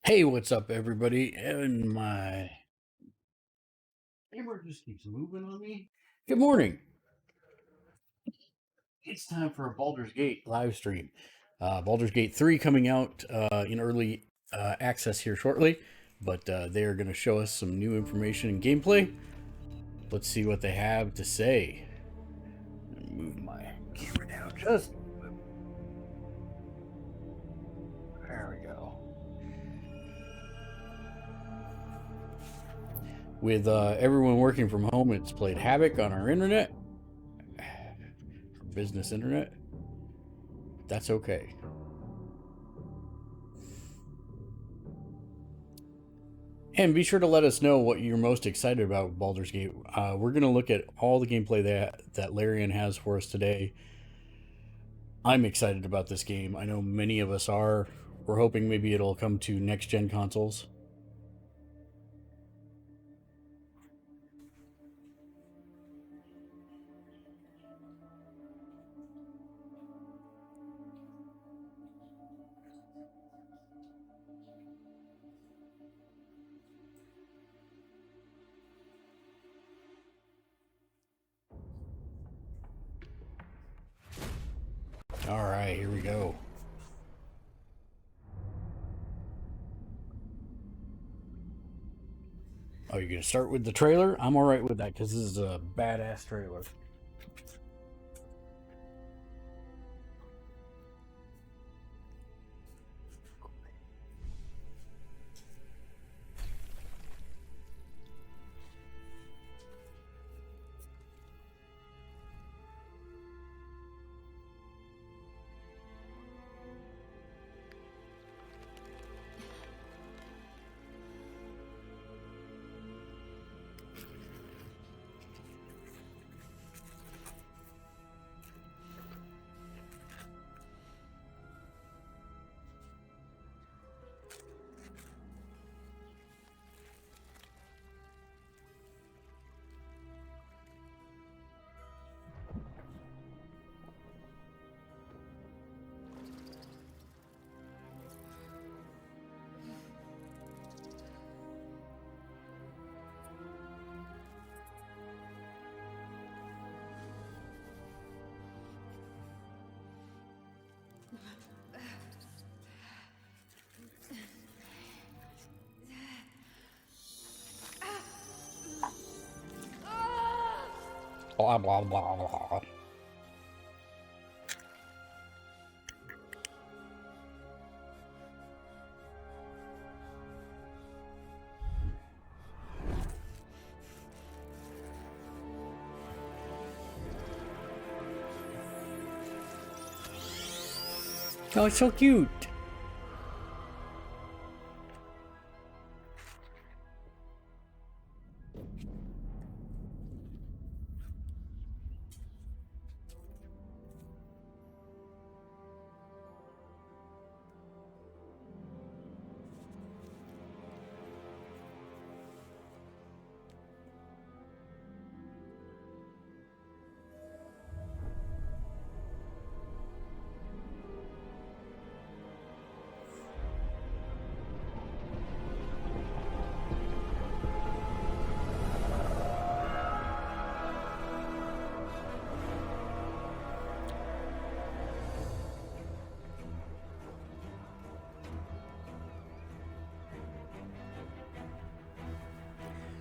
Hey, what's up, everybody? And my camera just keeps moving on me. Good morning. It's time for a Baldur's Gate live stream. Baldur's Gate 3 coming out in early access here shortly, but they are going to show us some new information and gameplay. Let's see what they have to say. Move my camera down just. There we go. With everyone working from home, it's played havoc on our internet, our business internet. That's okay. And be sure to let us know what you're most excited about with Baldur's Gate. We're going to look at all the gameplay that Larian has for us today. I'm excited about this game. I know many of us are. We're hoping maybe it'll come to next-gen consoles. All right, here we go. Oh, you're going to start with the trailer? I'm all right with that because this is a badass trailer. Blah, blah, blah, blah. Oh, it's so cute.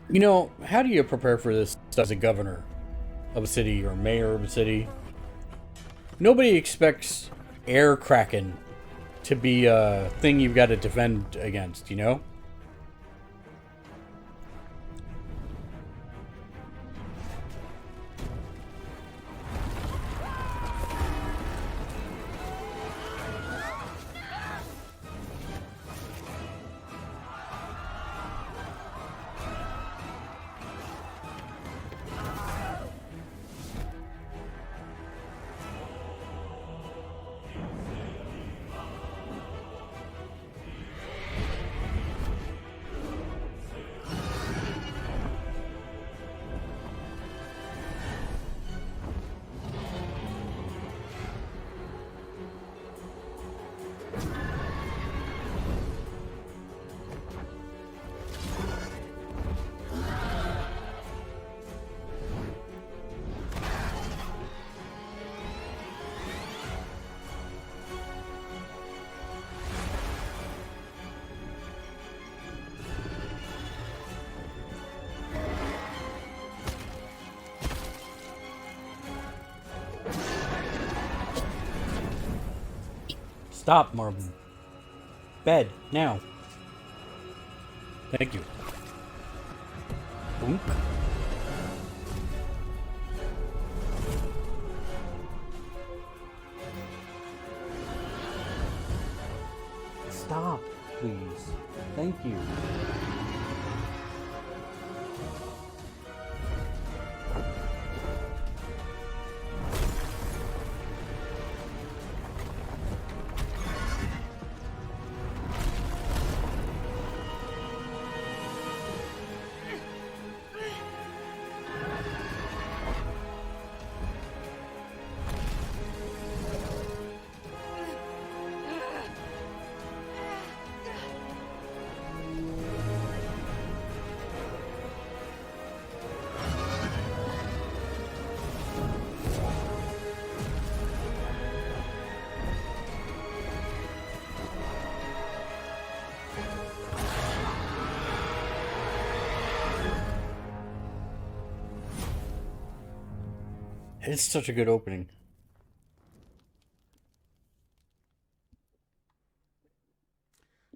You know, how do you prepare for this as a governor of a city or mayor of a city? Nobody expects air kraken to be a thing you've got to defend against, you know? Stop, Marvin. Bed, now. Thank you. Boink. Stop, please. Thank you. It's such a good opening.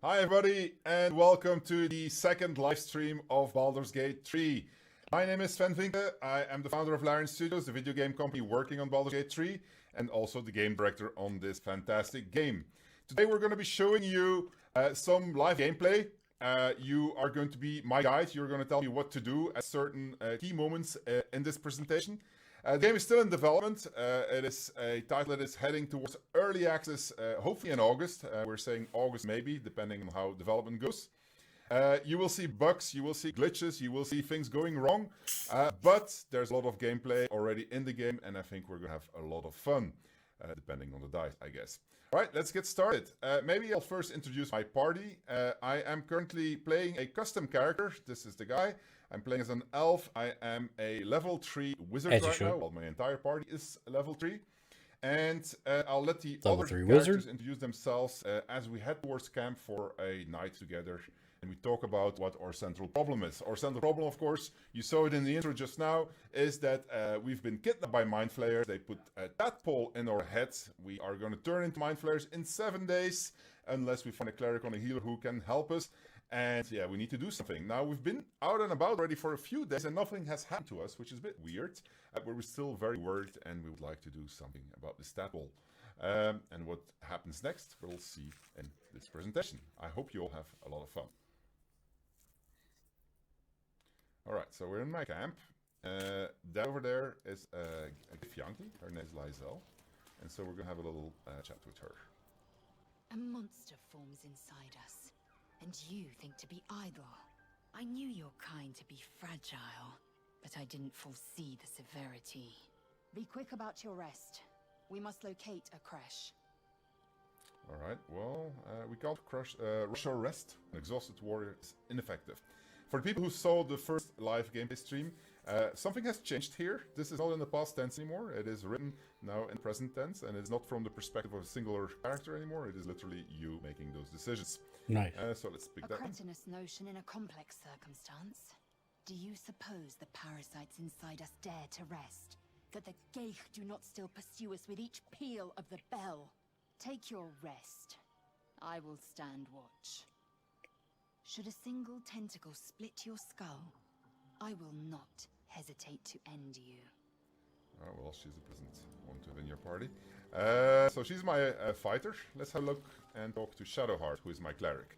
Hi everybody, and welcome to the second live stream of Baldur's Gate 3. My name is Sven Vinke. I am the founder of Larian Studios, the video game company working on Baldur's Gate 3, and also the game director on this fantastic game. Today we're going to be showing you some live gameplay. You are going to be my guide. You're going to tell me what to do at certain key moments in this presentation. The game is still in development. It is a title that is heading towards early access, hopefully in August. We're saying August maybe, depending on how development goes. You will see bugs, you will see glitches, you will see things going wrong, but there's a lot of gameplay already in the game, and I think we're going to have a lot of fun, depending on the dice, I guess. All right, let's get started. Maybe I'll first introduce my party. I am currently playing a custom character. This is the guy. I'm playing as an elf. I am a level 3 wizard right now. Well, my entire party is level 3. And I'll let the other characters introduce themselves as we head towards camp for a night together. And we talk about what our central problem is. Our central problem, of course, you saw it in the intro just now, is that we've been kidnapped by mind flayers. They put a tadpole in our heads. We are going to turn into mind flayers in 7 days, unless we find a cleric or a healer who can help us. And yeah, we need to do something. Now, we've been out and about already for a few days and nothing has happened to us, which is a bit weird. But we're still very worried and we would like to do something about this tadpole. And what happens next, we'll see in this presentation. I hope you all have a lot of fun. Alright, so we're in my camp. That over there is a Gifyanki. Her name is Lysel. And so we're going to have a little chat with her. A monster forms inside us. And you think to be idle. I knew your kind to be fragile, but I didn't foresee the severity. Be quick about your rest. We must locate a creche. Alright, well, we can't rush our rest. An exhausted warrior is ineffective. For the people who saw the first live gameplay stream, something has changed here. This is not in the past tense anymore. It is written now in present tense, and it's not from the perspective of a singular character anymore. It is literally you making those decisions. Nice. So let's pick that A one. cretinous notion in a complex circumstance. Do you suppose the parasites inside us dare to rest? That the Geich do not still pursue us with each peal of the bell? Take your rest. I will stand watch. Should a single tentacle split your skull, I will not hesitate to end you. Oh, well, she's a pleasant one to have in your party. So she's my fighter. Let's have a look and talk to Shadowheart, who is my cleric.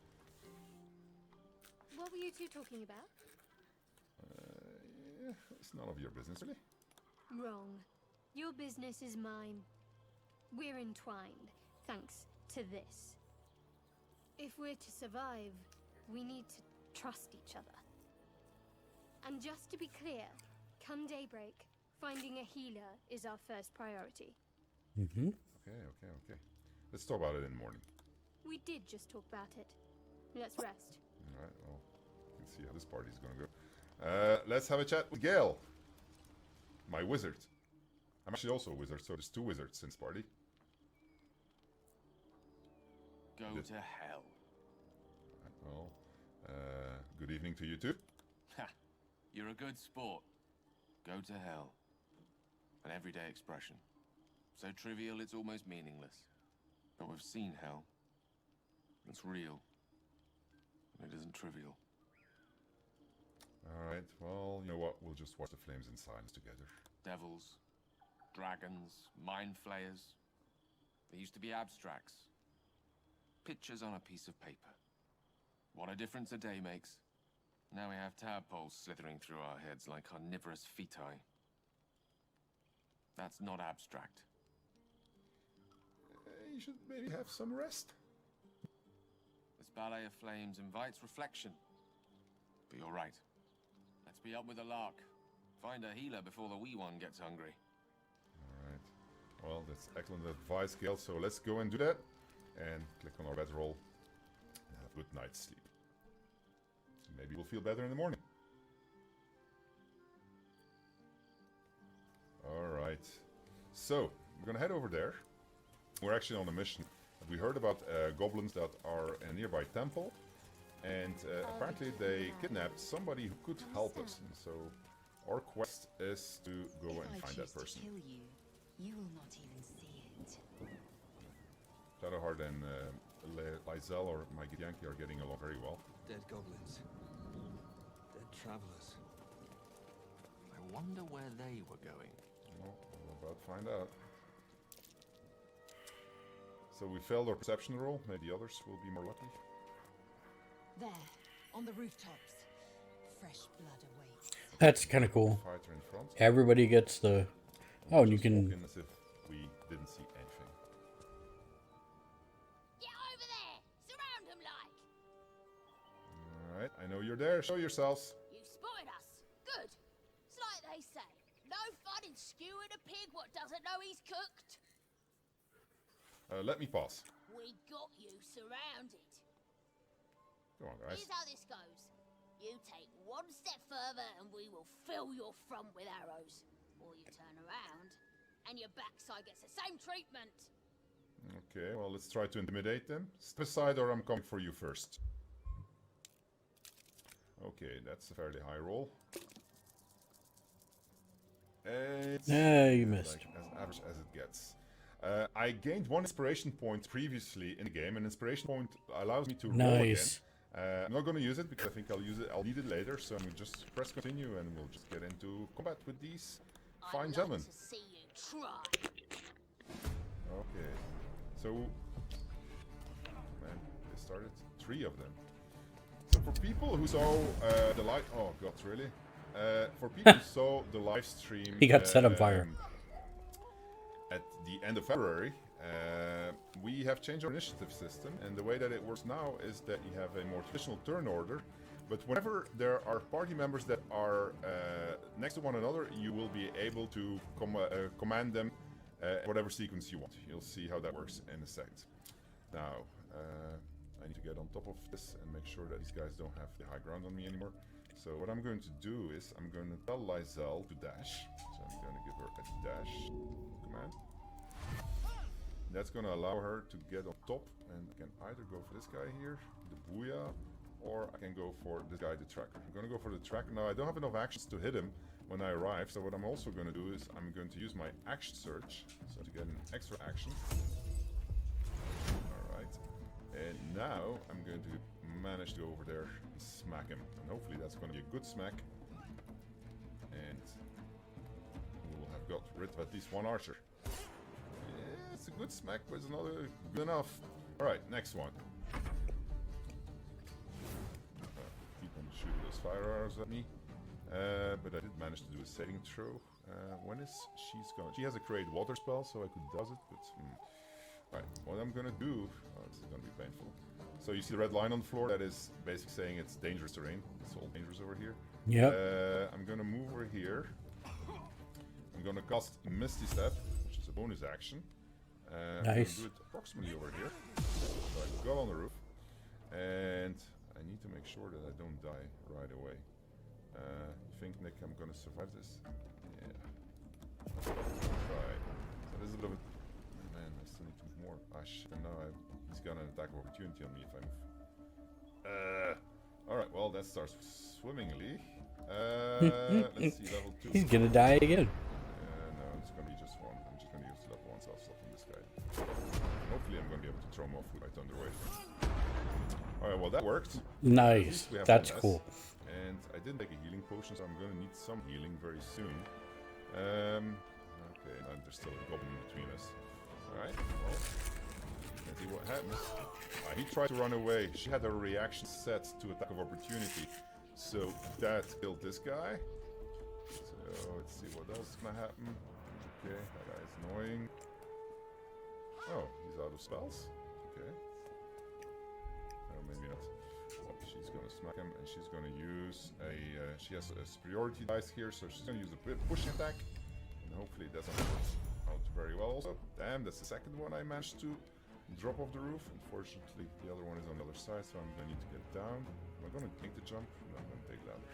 What were you two talking about? Yeah, it's none of your business, really. Wrong. Your business is mine. We're entwined, thanks to this. If we're to survive, we need to trust each other. And just to be clear, come daybreak, finding a healer is our first priority. Mm-hmm. Okay. Let's talk about it in the morning. We did just talk about it. Let's rest. Alright, well, you can see how this party is going to go. Let's have a chat with Gale, my wizard. I'm actually also a wizard, so there's 2 wizards in this party. Go to hell. Right, well, good evening to you too. Ha! You're a good sport. Go to hell. An everyday expression. So trivial it's almost meaningless. But we've seen hell. It's real. And it isn't trivial. Alright, well, you know what? We'll just watch the flames in silence together. Devils, dragons, mind flayers. They used to be abstracts. Pictures on a piece of paper. What a difference a day makes. Now we have tadpoles slithering through our heads like carnivorous feti. That's not abstract. You should maybe have some rest. This ballet of flames invites reflection. But you're right. Let's be up with the lark. Find a healer before the wee one gets hungry. Alright. Well, that's excellent advice, Gale. So let's go and do that. And click on our bedroll. And have a good night's sleep. Maybe we'll feel better in the morning. Alright. So, we're gonna head over there. We're actually on a mission. We heard about goblins that are in a nearby temple. And apparently they kidnapped somebody who could help us. And so our quest is to go and find that person. If I choose to kill you, you will not even see it. Shadowheart and Lysel or my Gidyanki are getting along very well. Dead goblins. Dead travelers. I wonder where they were going. Well, we're about to find out. So we failed our perception roll. Maybe the others will be more lucky. There, on the rooftops. Fresh blood awaits. That's kind of cool. Fighter in front. Everybody gets the... Oh, and you Just walk can... in as if we didn't see anything. Get over there! Surround them like! Alright, I know you're there. Show yourselves. You spotted us. Good. It's like they say. No fun in skewing a pig what doesn't know he's cooked. Let me pass. We got you surrounded. Come on, guys. Here's how this goes. You take one step further and we will fill your front with arrows. Or you turn around and your backside gets the same treatment. Okay, well, let's try to intimidate them. Step aside or I'm coming for you first. Okay, that's a fairly high roll. It's you missed. like as average as it gets. I gained one inspiration point previously in the game. An inspiration point allows me to roll again. Nice. I'm not going to use it because I think I'll need it later. So I'm just press continue and we'll just get into combat with these fine I'd gentlemen. like to see you try. Okay, so man, they started 3 of them. So for people who saw the live, oh god, really? For people who saw the live stream, He got set on fire. At the end of February, we have changed our initiative system, and the way that it works now is that you have a more traditional turn order. But whenever there are party members that are next to one another, you will be able to command them whatever sequence you want. You'll see how that works in a second. Now, I need to get on top of this and make sure that these guys don't have the high ground on me anymore. So what I'm going to do is I'm going to tell Lysel to dash. So I'm going to give her a dash command. That's going to allow her to get on top, and I can either go for this guy here, the Booyah, or I can go for this guy, the Tracker. I'm going to go for the Tracker. Now, I don't have enough actions to hit him when I arrive, so what I'm also going to do is I'm going to use my action search, so to get an extra action. Alright. And now I'm going to manage to go over there and smack him. And hopefully that's going to be a good smack. And we will have got rid of at least one archer. Yeah, it's a good smack, but it's not good enough. Alright, next one. Keep on shooting those fire arrows at me. But I did manage to do a saving throw. When is she's gonna... She has a create water spell, so I could does it, but... Alright, what I'm gonna do... Oh, this is gonna be painful. So you see the red line on the floor? That is basically saying it's dangerous terrain. It's all dangerous over here. Yep. I'm gonna move over here. I'm gonna cast Misty Step, which is a bonus action. I'm gonna Nice. do it approximately over here. So I got on the roof. And I need to make sure that I don't die right away. You think, Nick, I'm gonna survive this? Yeah. Right. So there's a bit of a... Man, I still need to move more. Ah, shit, and now he's got an attack of opportunity on me if I move. Alright, well, that starts swimmingly. Let's see, level 2. He's gonna die again. No, it's gonna be just one. I'm just gonna use level 1 self-stop on this guy. hopefully I'm going to be able to throw him off with my Thunder Wave. Alright, well that worked. Nice. We have That's one less. cool. And I didn't take a healing potion, so I'm going to need some healing very soon. Okay, and there's still a goblin between us. Alright, well, let's see what happens. He tried to run away. She had her reaction set to attack of opportunity. So that killed this guy. So let's see what else is going to happen. Okay, that guy is annoying. Oh, he's out of spells. Okay. Oh, maybe not. Well, she's going to smack him, and she's going to use a... she has a superiority dice here, so she's going to use a pushing attack. And hopefully it doesn't work out very well also. Damn, that's the second one I managed to drop off the roof. Unfortunately, the other one is on the other side, so I'm going to need to get down. Am I going to take the jump? No, I'm going to take ladder.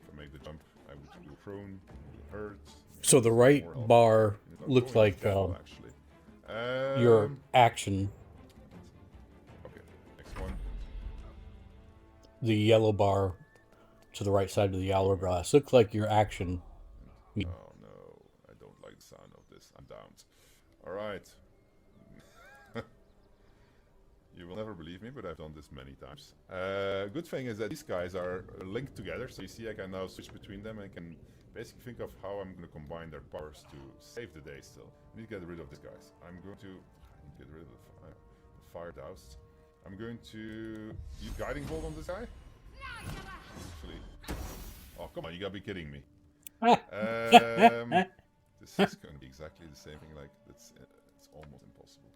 If I make the jump, I would go prone. It will hurt. So the right bar looks like actually. your action. Okay, next one. The yellow bar to the right side of the hourglass looks like your action. Oh no, I don't like the sound of this. I'm downed. Alright. You will never believe me, but I've done this many times. Good thing is that these guys are linked together, so you see I can now switch between them and can basically think of how I'm going to combine their powers to save the day still. I need to get rid of these guys. I'm going to get rid of the fire doused. I'm going to use Guiding Bolt on this guy. Actually, oh come on, you gotta be kidding me. This is going to be exactly the same thing, like it's almost impossible.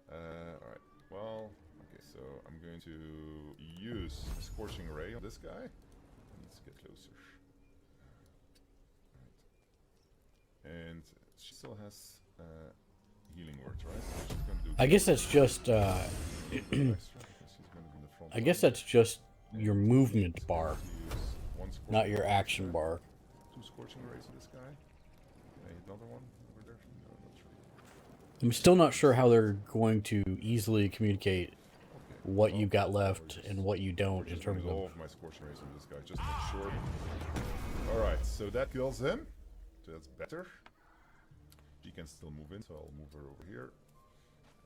Alright. Well, okay, so I'm going to use Scorching Ray on this guy. Let's get closer. Right. And she still has healing words, right? So she's gonna do I guess that's just I guess that's just your movement bar, not your action bar. 2 Scorching Rays on this guy. Can I hit another one over there? No, not really. I'm still not sure how they're going to easily communicate what you got left and what you don't in terms all of... of my Scorching Rays on this guy, just to make sure. Alright, so that kills him. So that's better. She can still move in, so I'll move her over here.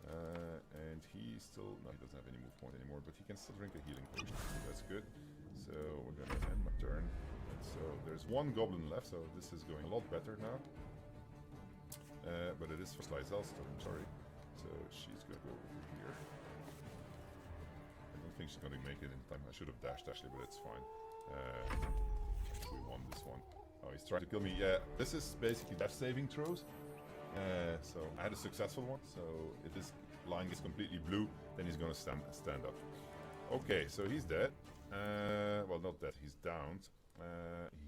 And he still... No, he doesn't have any move point anymore, but he can still drink a healing potion, so that's good. So we're gonna end my turn. And so there's 1 goblin left, so this is going a lot better now. But it is for Slyzel's turn, sorry. So she's gonna go over here. I don't think she's gonna make it in time. I should have dashed actually, but it's fine. We won this one. Oh, he's trying to kill me. Yeah, this is basically death saving throws. So I had a successful one. So if this line gets completely blue, then he's gonna stand up. Okay, so he's dead. Well, not dead. He's downed.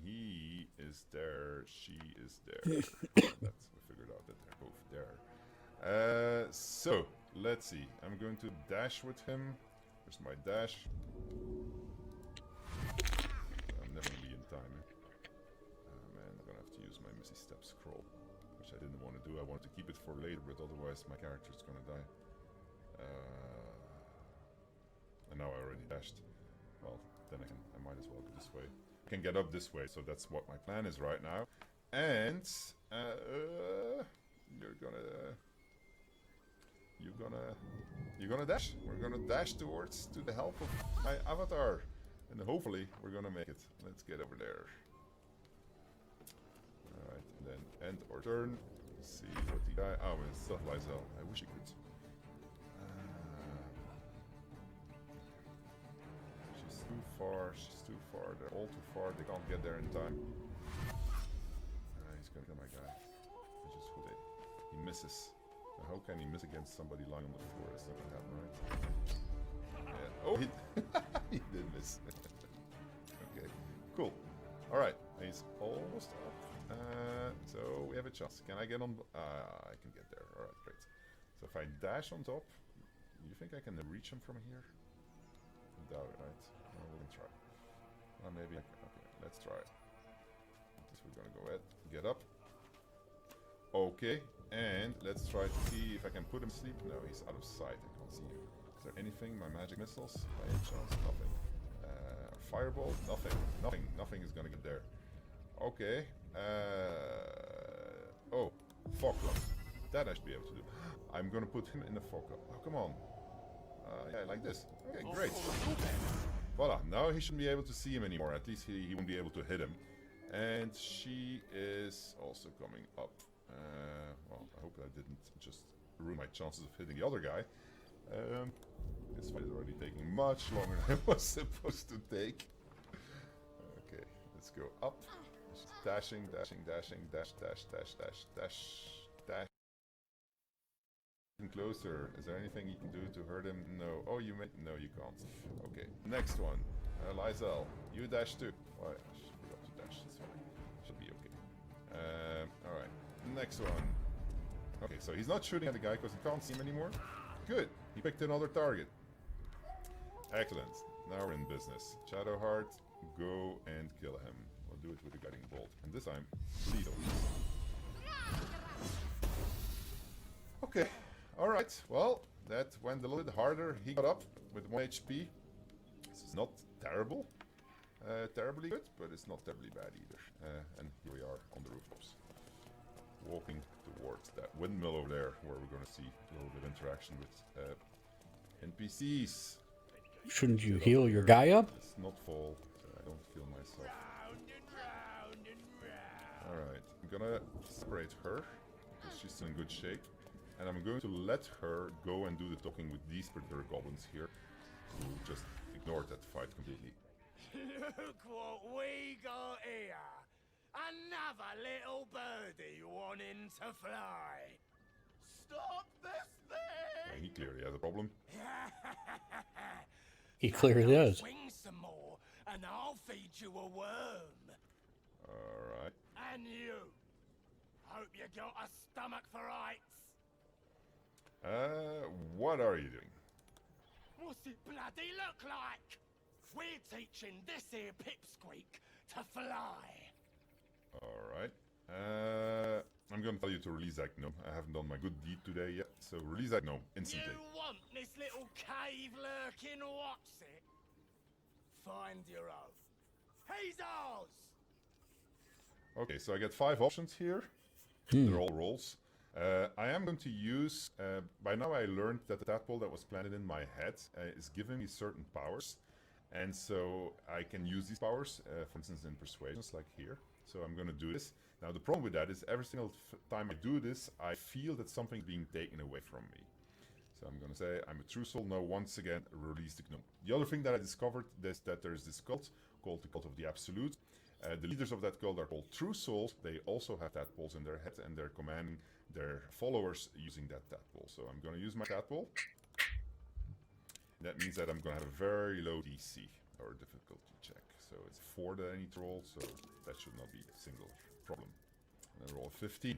He is there. She is there. That's, we figured out that they're both there. So let's see. I'm going to dash with him. Where's my dash? I'm never gonna be in time. Man, I'm gonna have to use my Misty Step scroll, which I didn't want to do. I wanted to keep it for later, but otherwise my character's gonna die. And now I already dashed. Well, then I might as well go this way. I can get up this way, so that's what my plan is right now. And you're gonna dash. We're gonna dash to the help of my avatar, and hopefully we're gonna make it. Let's get over there. All right, and then end our turn. Let's see what the guy. Oh, it's still Lyzel. I wish he could. She's too far. She's too far. They're all too far. They can't get there in time. He's gonna kill my guy. Which is good. He misses. Now, how can he miss against somebody lying on the floor? That's not gonna happen, right? Yeah. Oh, he did miss. Okay, cool. All right, he's almost up. So we have a chance. Can I get on? I can get there. All right, great. So if I dash on top, you think I can reach him from here? I doubt it, right? Well, we're gonna try. Well, maybe I can. Okay, let's try it. So we're gonna go ahead, get up. Okay, and let's try to see if I can put him to sleep. No, he's out of sight. I can't see him. Is there anything? My magic missiles? By any chance? Nothing. Fireball? Nothing. Nothing is gonna get there. Okay. Oh, fog cloud. That I should be able to do. I'm gonna put him in the fog. Oh, come on. Yeah, like this. Okay, great. Voila, now he shouldn't be able to see him anymore. At least he won't be able to hit him. And she is also coming up. Well, I hope I didn't just ruin my chances of hitting the other guy. This fight is already taking much longer than it was supposed to take. Okay, let's go up. Just dashing, dashing, dashing, dash, dash, dash, dash, dash, dash. Closer. Is there anything you can do to hurt him? No. Oh, you may. No, you can't. Okay, next one. Lysel, you dash too. Oh, yeah, I should be able to dash. That's fine. Should be okay. Alright. Next one. Okay, so he's not shooting at the guy because he can't see him anymore. Good. He picked another target. Excellent. Now we're in business. Shadowheart, go and kill him. We'll do it with the guiding bolt. And this time, lethal. Okay. Alright. Well, that went a little bit harder. He got up with 1 HP. This is not terrible. Terribly good, but it's not terribly bad either. And here we are on the rooftops. Walking towards that windmill over there, where we're going to see a little bit of interaction with NPCs. Shouldn't you heal your guy up? Let's not fall, so I don't kill myself. Alright, I'm gonna separate her, because she's still in good shape. And I'm going to let her go and do the talking with these particular goblins here, who just ignored that fight completely. Look what we got here! Another little birdie wanting to fly! Stop this thing! And he clearly has a problem. He clearly does. Swing some more, and I'll feed you a worm. Alright. And you! Hope you got a stomach for rights. What are you doing? What's it bloody look like? We're teaching this here pipsqueak to fly. Alright. I'm gonna tell you to release that gnome. I haven't done my good deed today yet, so release that gnome instantly. You want this little cave lurking what's it? Find your own. He's ours! Okay, so I get 5 options here. They're all rolls. I am going to use... by now I learned that the tadpole that was planted in my head is giving me certain powers. And so I can use these powers, for instance in persuasions, like here. So I'm going to do this. Now the problem with that is every single time I do this, I feel that something's being taken away from me. So I'm going to say, I'm a true soul, now once again, release the gnome. The other thing that I discovered is that there is this cult, called the Cult of the Absolute. The leaders of that cult are called true souls. They also have tadpoles in their head, and they're commanding their followers using that tadpole. So I'm going to use my tadpole. That means that I'm going to have a very low DC, or difficulty check. So it's 4 that I need to roll, so that should not be a single problem. And I roll 15.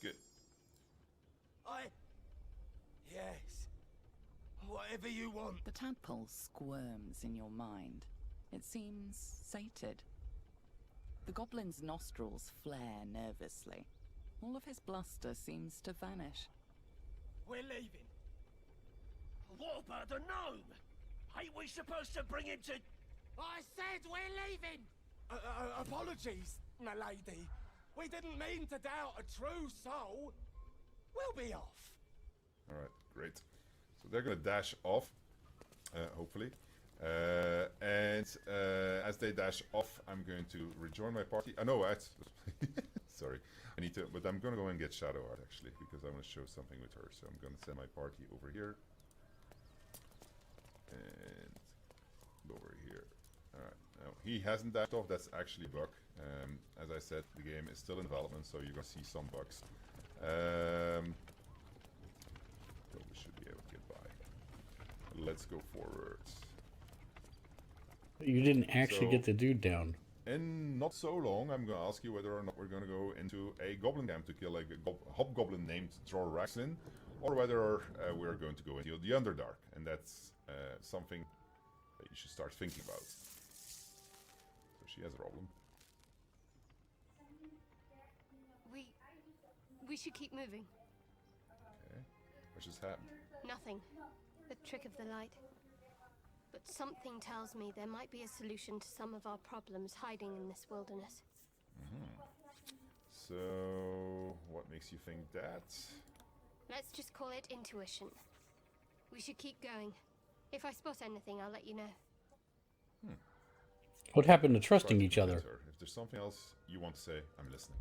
Good. Yes. Whatever you want. The tadpole squirms in your mind. It seems sated. The goblin's nostrils flare nervously. All of his bluster seems to vanish. We're leaving. What about the gnome? Ain't we supposed to bring him to... I said we're leaving! Apologies, my lady. We didn't mean to doubt a true soul. We'll be off. Alright, great. So they're going to dash off, hopefully. As they dash off, I'm going to rejoin my party. No, sorry. I need to, but I'm going to go and get Shadowheart actually, because I want to show something with her. So I'm going to send my party over here. And go over here. Alright, now he hasn't dashed off, that's actually a bug. As I said, the game is still in development, so you're going to see some bugs. But we should be able to get by. Let's go forward. You didn't actually get the dude down. In not so long, I'm going to ask you whether or not we're going to go into a goblin camp to kill a hobgoblin named Droraxlin, or whether we're going to go into the Underdark, and that's something that you should start thinking about. So she has a problem. We should keep moving. Okay, what just happened? Nothing. The trick of the light. But something tells me there might be a solution to some of our problems hiding in this wilderness. So, what makes you think that? Let's just call it intuition. We should keep going. If I spot anything, I'll let you know. What happened to Try trusting to each do other? better. If there's something else you want to say, I'm listening.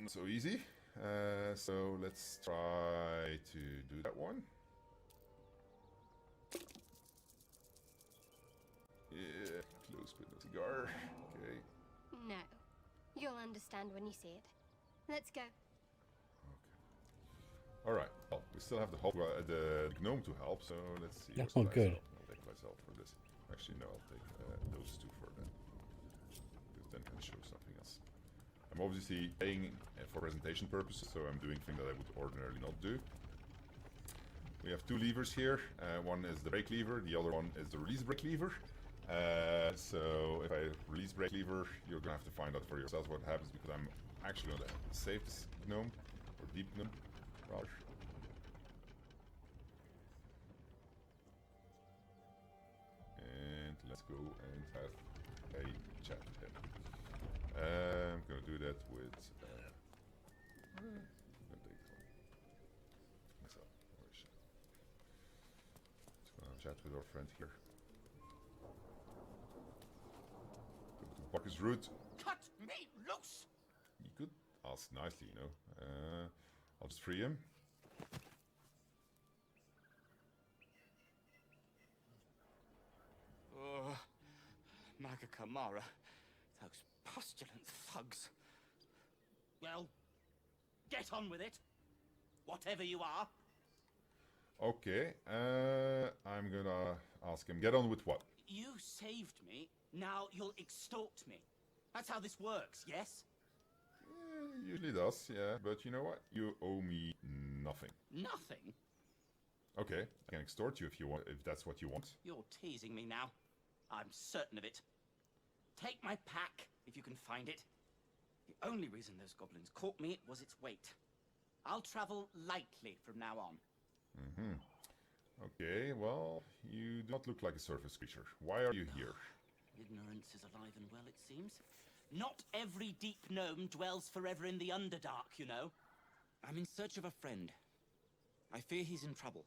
Not so easy. So let's try to do that one. Yeah, close with no cigar. Okay. No. You'll understand when you see it. Let's go. All right. Well, we still have the gnome to help, so let's see. Yeah, what's oh, the good. I'll take myself for this. Actually, no, I'll take those two for that. Because then I can show something else. I'm obviously paying for presentation purposes, so I'm doing things that I would ordinarily not do. We have two levers here. One is the brake lever, the other one is the release brake lever. So if I release brake lever, you're gonna have to find out for yourselves what happens, because I'm actually gonna save this gnome, or deep gnome, rather. And let's go and have a chat with him. I'm gonna do that with. I'm gonna take this one. Myself. Where is she? Just gonna chat with our friend here. Go to Bucker's route. Cut me loose! You could ask nicely, you know. I'll just free him. Oh, Maga Kamara. Those postulant thugs. Well, get on with it. Whatever you are. Okay, I'm gonna ask him. Get on with what? You saved me, now you'll extort me. That's how this works, yes? Usually does, yeah. But you know what? You owe me nothing. Nothing? Okay, I can extort you if you want, if that's what you want. You're teasing me now. I'm certain of it. Take my pack, if you can find it. The only reason those goblins caught me was its weight. I'll travel lightly from now on. Mm-hmm. Okay, well, you do not look like a surface creature. Why are you here? Ignorance is alive and well, it seems. Not every deep gnome dwells forever in the Underdark, you know. I'm in search of a friend. I fear he's in trouble.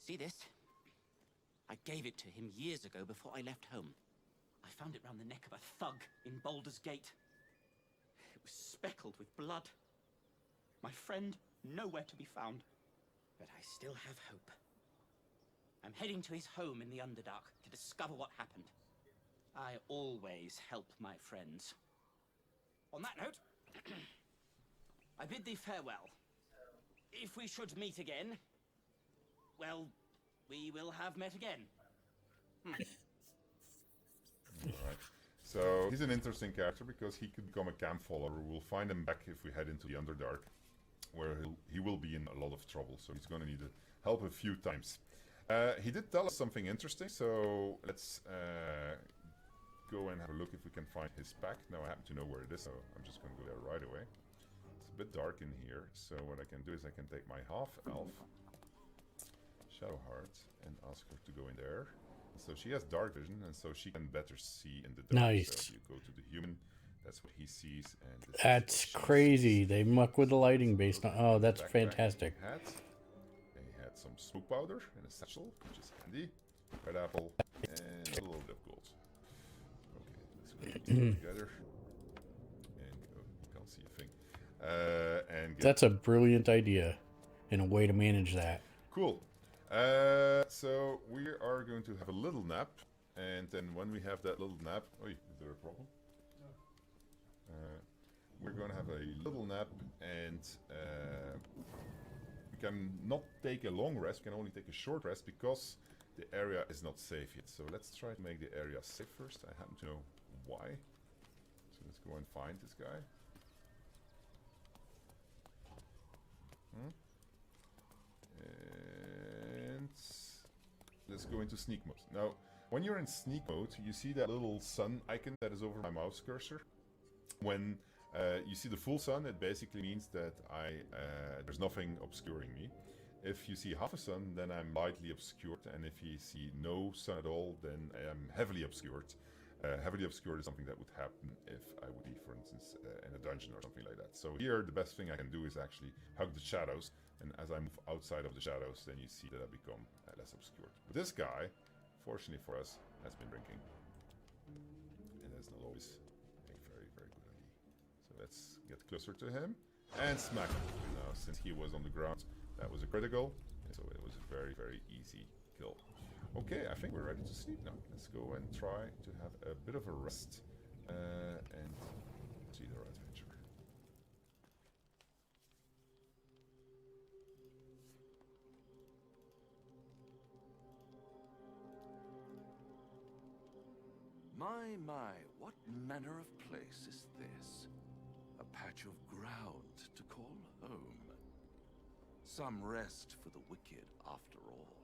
See this? I gave it to him years ago before I left home. I found it round the neck of a thug in Baldur's Gate. It was speckled with blood. My friend, nowhere to be found. But I still have hope. I'm heading to his home in the Underdark to discover what happened. I always help my friends. On that note, I bid thee farewell. If we should meet again, well, we will have met again. Alright. So, he's an interesting character because he could become a camp follower. We'll find him back if we head into the Underdark, where he will be in a lot of trouble, so he's going to need help a few times. He did tell us something interesting, so let's go and have a look if we can find his pack. Now I happen to know where it is, so I'm just going to go there right away. It's a bit dark in here, so what I can do is I can take my half-elf, Shadowheart, and ask her to go in there. So she has dark vision, and so she can better see in the dark. Nice. So you go to the human, that's what he sees, and this is That's what she crazy. sees. They muck with the lighting based on... Oh, that's Backpack fantastic. he had. He had some smoke powder and a satchel, which is handy. Red apple and a little bit of gold. Okay, let's go together. And you can't see a thing. And get That's a brilliant idea and a way to manage that. cool. So we are going to have a little nap, and then when we have that little nap, is there a problem? We're going to have a little nap, and we can not take a long rest. We can only take a short rest because the area is not safe yet. So let's try to make the area safe first. I happen to know why. So let's go and find this guy. And let's go into sneak mode. Now, when you're in sneak mode, you see that little sun icon that is over my mouse cursor. When you see the full sun, it basically means that there's nothing obscuring me. If you see half a sun, then I'm lightly obscured, and if you see no sun at all, then I am heavily obscured. Heavily obscured is something that would happen if I would be, for instance, in a dungeon or something like that. So here, the best thing I can do is actually hug the shadows, and as I move outside of the shadows, then you see that I become less obscured. But this guy, fortunately for us, has been drinking, and that's not always a very, very good idea. So let's get closer to him and smack him. Now, since he was on the ground, that was a critical, so it was a very, very easy kill. Okay, I think we're ready to sleep now. Let's go and try to have a bit of a rest and see our adventure. My, what manner of place is this? A patch of ground to call home. Some rest for the wicked, after all.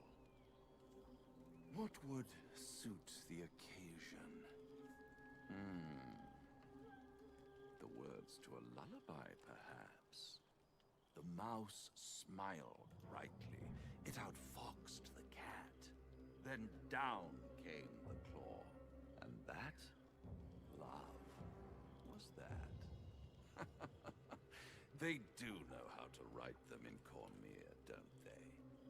What would suit the occasion? The words to a lullaby, perhaps. The mouse smiled brightly. It outfoxed the cat. Then down came the claw. And that, love, was that. They do know how to write them in Cormier, don't they?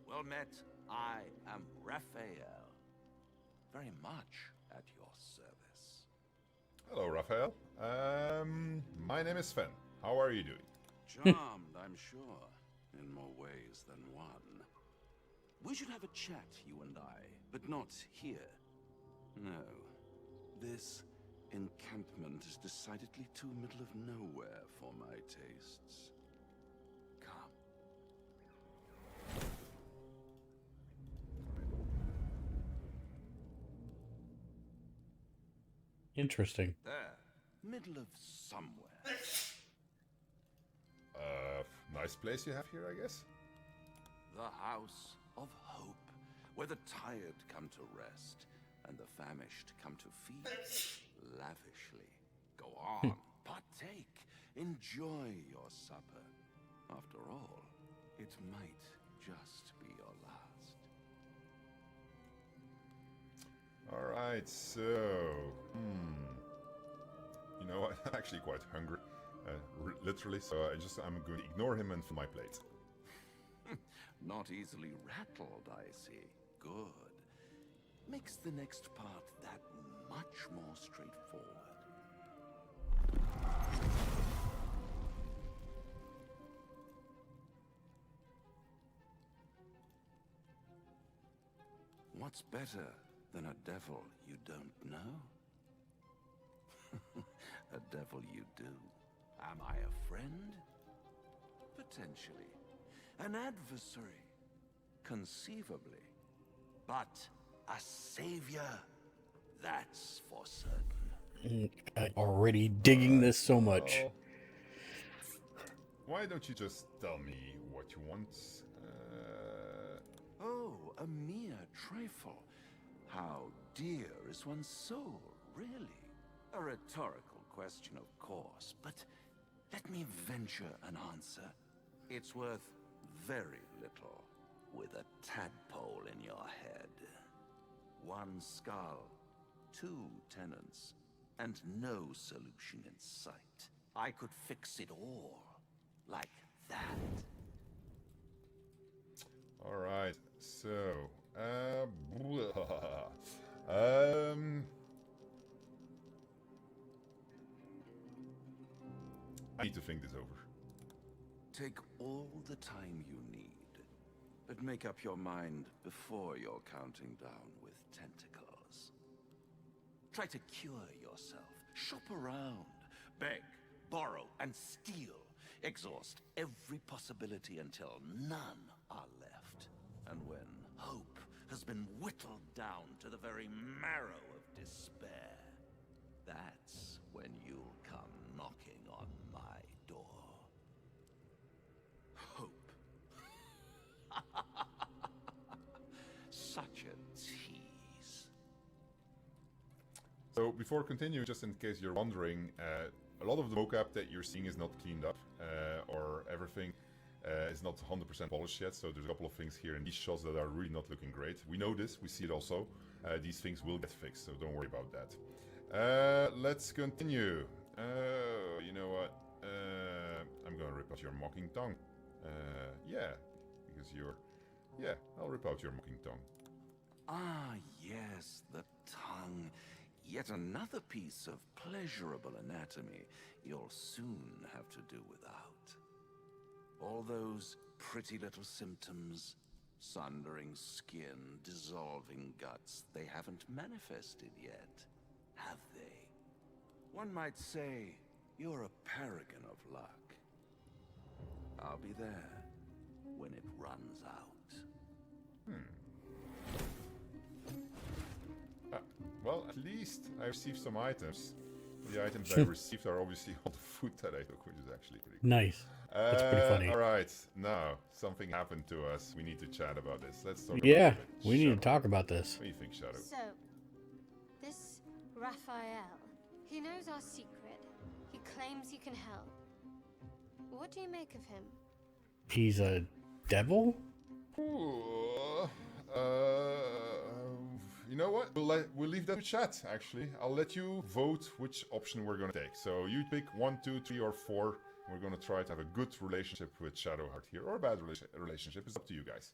Well met, I am Raphael. Very much at your service. Hello, Raphael. My name is Sven. How are you doing? Charmed, I'm sure, in more ways than one. We should have a chat, you and I, but not here. No. This encampment is decidedly too middle of nowhere for my tastes. Come. Interesting. There. Middle of somewhere. Nice place you have here, I guess. The House of Hope, where the tired come to rest, and the famished come to feed lavishly. Go on, partake, enjoy your supper. After all, it might just be your last. Alright, so... You know what? I'm actually quite hungry. Literally, so I'm going to ignore him and fill my plate. Not easily rattled, I see. Good. Makes the next part that much more straightforward. What's better than a devil you don't know? A devil you do. Am I a friend? Potentially. An adversary? Conceivably. But a savior? That's for certain. I'm already digging this so much. Why don't you just tell me what you want? Oh, a mere trifle. How dear is one's soul, really? A rhetorical question, of course, but let me venture an answer. It's worth very little, with a tadpole in your head. One skull, 2 tenants, and no solution in sight. I could fix it all, like that. Alright, so... I need to think this over. Take all the time you need, but make up your mind before you're counting down with tentacles. Try to cure yourself. Shop around. Beg, borrow, and steal. Exhaust every possibility until none are left. And when hope has been whittled down to the very marrow of despair, that's when you'll come knocking on my door. Hope. Such a tease. So before continuing, just in case you're wondering, a lot of the mocap that you're seeing is not cleaned up, or everything is not 100% polished yet, so there's a couple of things here in these shots that are really not looking great. We know this, we see it also. These things will get fixed, so don't worry about that. Let's continue. You know what? I'm gonna rip out your mocking tongue. Yeah, because you're... Yeah, I'll rip out your mocking tongue. Ah, yes, the tongue. Yet another piece of pleasurable anatomy you'll soon have to do without. All those pretty little symptoms, sundering skin, dissolving guts, they haven't manifested yet, have they? One might say you're a paragon of luck. I'll be there when it runs out. Well, at least I received some items. The items I received are obviously all the food that I took, which is actually pretty cool. Nice. That's pretty funny. Alright, now, something happened to us. We need to chat about this. Let's talk about Yeah, it. we need to talk about this. What do you think, Shadow? So, this Raphael, he knows our secret. He claims he can help. What do you make of him? He's a devil? Ooh, you know what? We'll leave that to chat, actually. I'll let you vote which option we're gonna take. So you pick 1, 2, 3, or 4. We're gonna try to have a good relationship with Shadowheart here, or a bad relationship. It's up to you guys.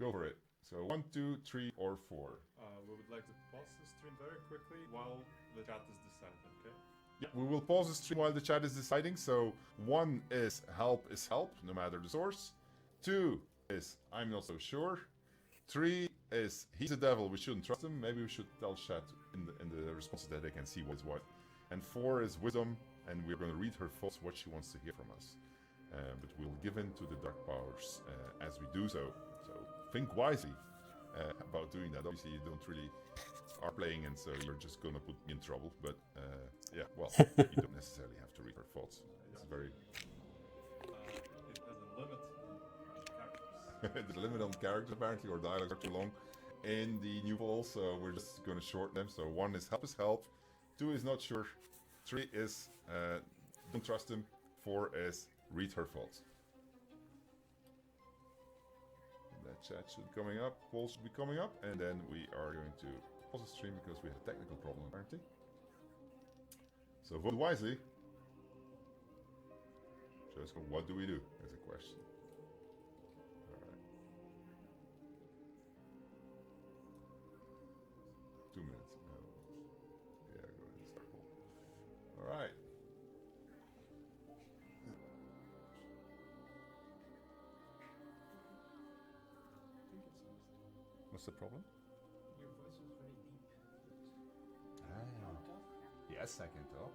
Go for it. So 1, 2, 3, or 4. We would like to pause the stream very quickly while the chat is deciding, okay? Yeah, we will pause the stream while the chat is deciding. So 1 is help, no matter the source. 2 is I'm not so sure. 3 is he's a devil, we shouldn't trust him. Maybe we should tell chat in the responses that they can see what is what. And 4 is wisdom, and we're going to read her thoughts, what she wants to hear from us. But we'll give in to the dark powers as we do so. So think wisely about doing that. Obviously, you don't really are playing, and so you're just going to put me in trouble. But yeah, well, you don't necessarily have to read her thoughts. It's very... It has a limit on characters. The limit on characters, apparently, or dialogues are too long in the new poll, so we're just going to shorten them. So 1 is help. 2 is not sure. 3 is don't trust him. 4 is read her thoughts. That chat should be coming up. Poll should be coming up, and then we are going to pause the stream because we have a technical problem apparently. So vote wisely. Just what do we do? Is a question. Alright. 2 minutes. Yeah, go ahead and start poll. Alright. What's the problem? Your voice is very deep. Yes, I can talk.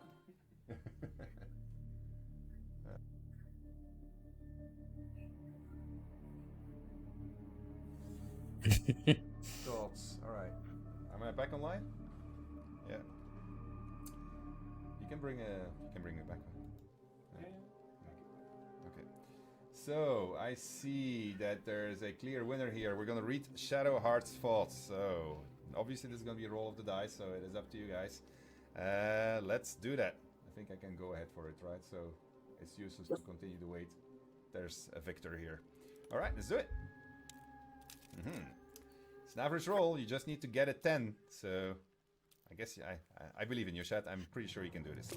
Thoughts. All right. Am I back online? Yeah. You can bring me back. Yeah. Okay. So I see that there is a clear winner here. We're gonna read Shadowheart's thoughts. So obviously this is gonna be a roll of the dice. So it is up to you guys. Let's do that. I think I can go ahead for it, right? So it's useless to continue to wait. There's a victor here. All right, let's do it. It's an average roll. You just need to get a 10. So I guess I believe in you, chat. I'm pretty sure you can do this.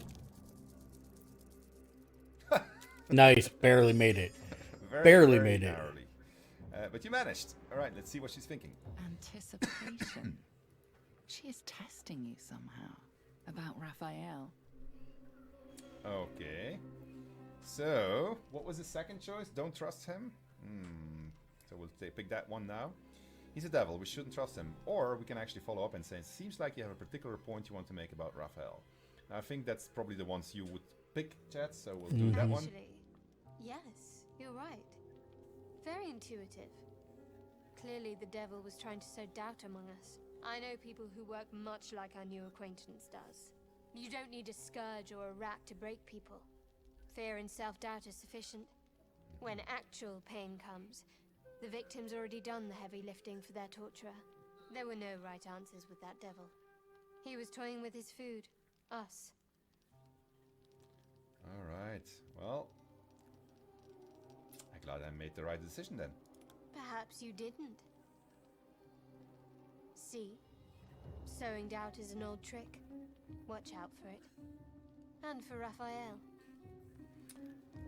Nice, barely made it. Very made it. narrowly. But you managed. All right, let's see what she's thinking. Anticipation. She is testing you somehow about Raphael. Okay. So, what was the second choice? Don't trust him? So we'll pick that one now. He's a devil, we shouldn't trust him. Or we can actually follow up and say, it seems like you have a particular point you want to make about Raphael. Now, I think that's probably the ones you would pick, chat, so we'll do that one. Actually, yes, you're right. Very intuitive. Clearly the devil was trying to sow doubt among us. I know people who work much like our new acquaintance does. You don't need a scourge or a rack to break people. Fear and self-doubt is sufficient. When actual pain comes, the victim's already done the heavy lifting for their torturer. There were no right answers with that devil. He was toying with his food. Us. Alright, well... I'm glad I made the right decision then. Perhaps you didn't. See? Sowing doubt is an old trick. Watch out for it. And for Raphael.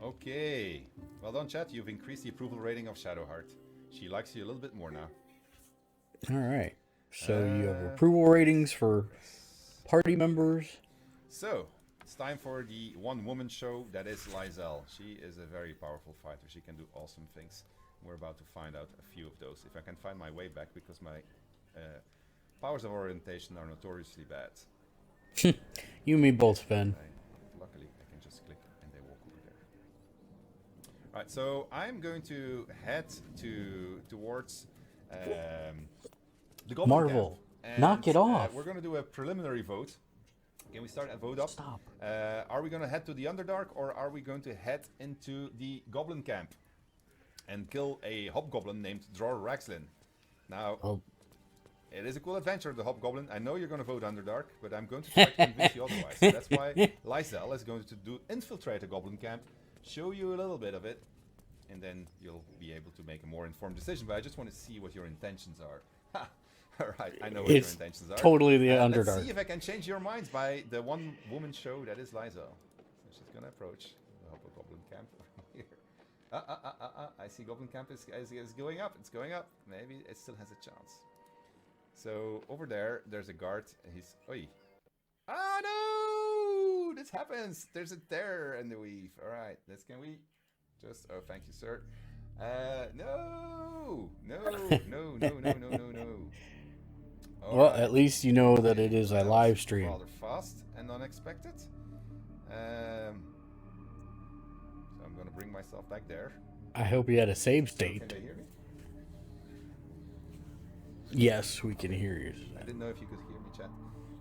Okay. Well done, chat. You've increased the approval rating of Shadowheart. She likes you a little bit more now. All right. So you have approval ratings for party members. So, it's time for the one-woman show that is Lysel. She is a very powerful fighter. She can do awesome things. We're about to find out a few of those. If I can find my way back, because my powers of orientation are notoriously bad. You and me both, Ben. Luckily, I can just click and they walk over there. Right, so I'm going to head towards the Goblin Marvel, camp, and, knock it off. We're going to do a preliminary vote. Can we start a vote up? Stop. Are we going to head to the Underdark, or are we going to head into the Goblin camp and kill a hobgoblin named Dror Raxlin? Now, it is a cool adventure, the hobgoblin. I know you're going to vote Underdark, but I'm going to try to convince you otherwise. So that's why Lysel is going to infiltrate a goblin camp, show you a little bit of it, and then you'll be able to make a more informed decision. But I just want to see what your intentions are. Alright, I know what your intentions are. Totally the Underdark. Let's see if I can change your minds by the one-woman show that is Lysel. So she's going to approach the hobgoblin camp here. I see Goblin Camp is going up. It's going up. Maybe it still has a chance. So over there, there's a guard. And he's... Oi. Ah, no! This happens. There's a tear in the weave. Alright, this can we... Just... Oh, thank you, sir. No! No. Well, at least you know that it is a live stream. Rather fast and unexpected. So I'm going to bring myself back there. I hope you had a save state. Can they hear me? Yes, we can hear you. I didn't know if you could hear me, chat.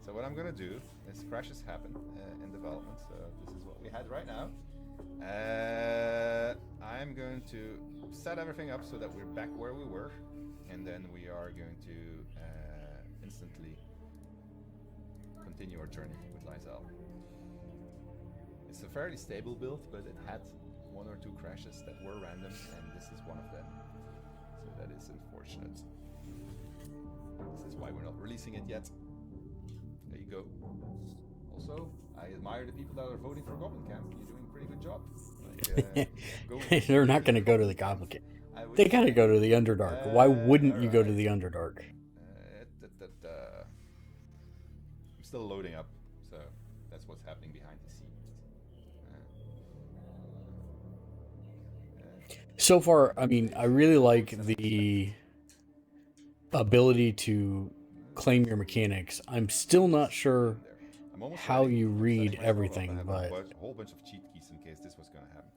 So what I'm going to do is crashes happen in development. So this is what we had right now. I'm going to set everything up so that we're back where we were. And then we are going to instantly continue our journey with Lysel. It's a fairly stable build, but it had one or two crashes that were random, and this is one of them. So that is unfortunate. This is why we're not releasing it yet. There you go. Also, I admire the people that are voting for Goblin Camp. You're doing a pretty good job. Like, they're not going to go to the Goblin Camp. They got to go to the Underdark. Why wouldn't you go to the Underdark? I'm still loading up, so that's what's happening behind the scenes. So far, I mean, I really like the ability to claim your mechanics. I'm still not sure how you read everything, but a whole bunch of cheat keys in case this was going to happen.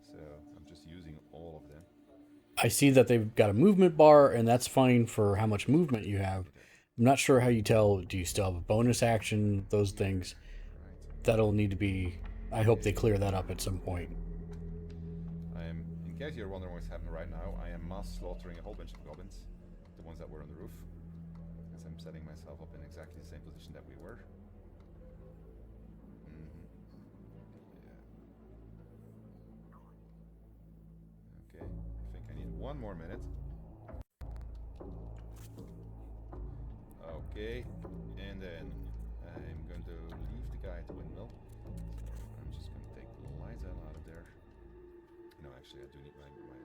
So I'm just using all of them. I see that they've got a movement bar, and that's fine for how much movement you have. I'm not sure how you tell, do you still have a bonus action, those things. That'll need to be, I hope they clear that up at some point. In case you're wondering what's happening right now, I am mass slaughtering a whole bunch of goblins. The ones that were on the roof. As I'm setting myself up in exactly the same position that we were. Yeah. Okay, I think I need one more minute. Okay, and then I'm going to leave the guy at the windmill. So I'm just going to take Lysel out of there. No, actually, I do need my item 3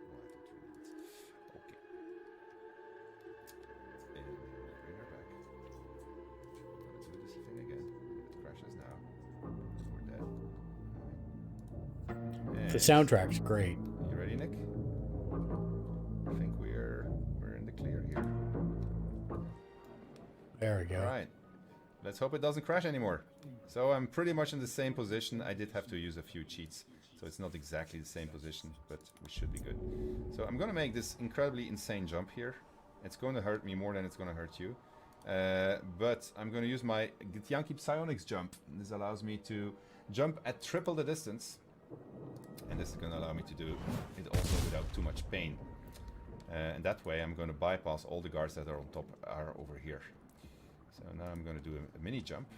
minutes. Okay. And bring her back. I'm going to do this thing again. It crashes now. We're dead. The soundtrack's great. You ready, Nick? I think we're in the clear here. There we go. Alright. Let's hope it doesn't crash anymore. So I'm pretty much in the same position. I did have to use a few cheats. So it's not exactly the same position, but we should be good. So I'm going to make this incredibly insane jump here. It's going to hurt me more than it's going to hurt you. But I'm going to use my Githyanki Psionics jump. This allows me to jump at triple the distance. And this is going to allow me to do it also without too much pain. And that way I'm going to bypass all the guards that are on top are over here. So now I'm going to do a mini jump.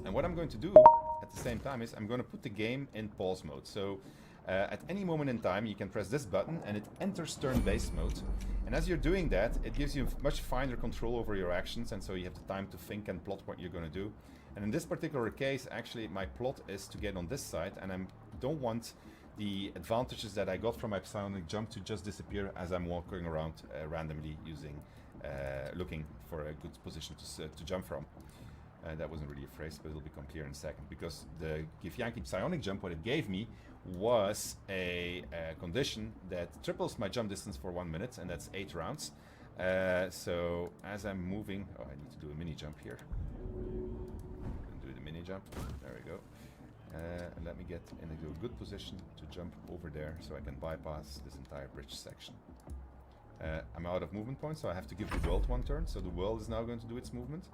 And what I'm going to do at the same time is I'm going to put the game in pause mode. So At any moment in time, you can press this button and it enters turn-based mode. And as you're doing that, it gives you much finer control over your actions, and so you have the time to think and plot what you're going to do. And in this particular case, actually, my plot is to get on this side, and I don't want the advantages that I got from my psionic jump to just disappear as I'm walking around randomly looking for a good position to jump from. That wasn't really a phrase, but it'll become clear in a second. Because the Githyanki psionic jump, what it gave me was a condition that triples my jump distance for 1 minute, and that's 8 rounds. So as I'm moving, I need to do a mini jump here. Do the mini jump. There we go. And let me get in a good position to jump over there so I can bypass this entire bridge section. I'm out of movement points, so I have to give the world 1 turn. So the world is now going to do its movement.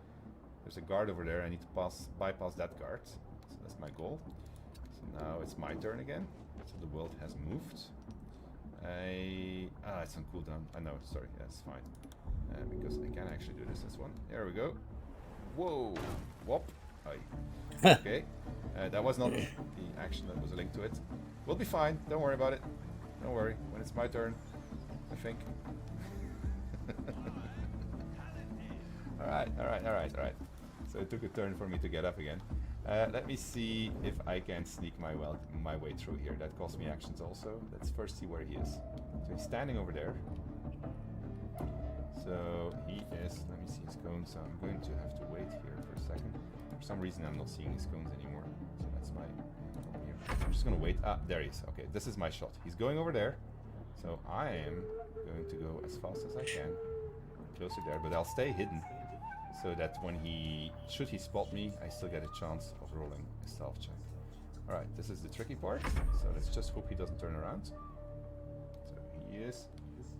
There's a guard over there. I need to bypass that guard. So that's my goal. So now it's my turn again. So the world has moved. It's on cooldown. I know. Sorry. That's fine. Because I can actually do this one. There we go. Whoa. Whoop. Okay. That was not the action that was linked to it. We'll be fine. Don't worry about it. Don't worry. When it's my turn, I think. Alright. So it took a turn for me to get up again. Let me see if I can sneak my way through here. That cost me actions also. Let's first see where he is. So he's standing over there. So he is, let me see his cones. So I'm going to have to wait here for a second. For some reason I'm not seeing his cones anymore. So that's my here. I'm just gonna wait. There he is. Okay, this is my shot. He's going over there. So I am going to go as fast as I can. Closer there, but I'll stay hidden. So that when should he spot me, I still get a chance of rolling a stealth check. Alright, this is the tricky part. So let's just hope he doesn't turn around. So he is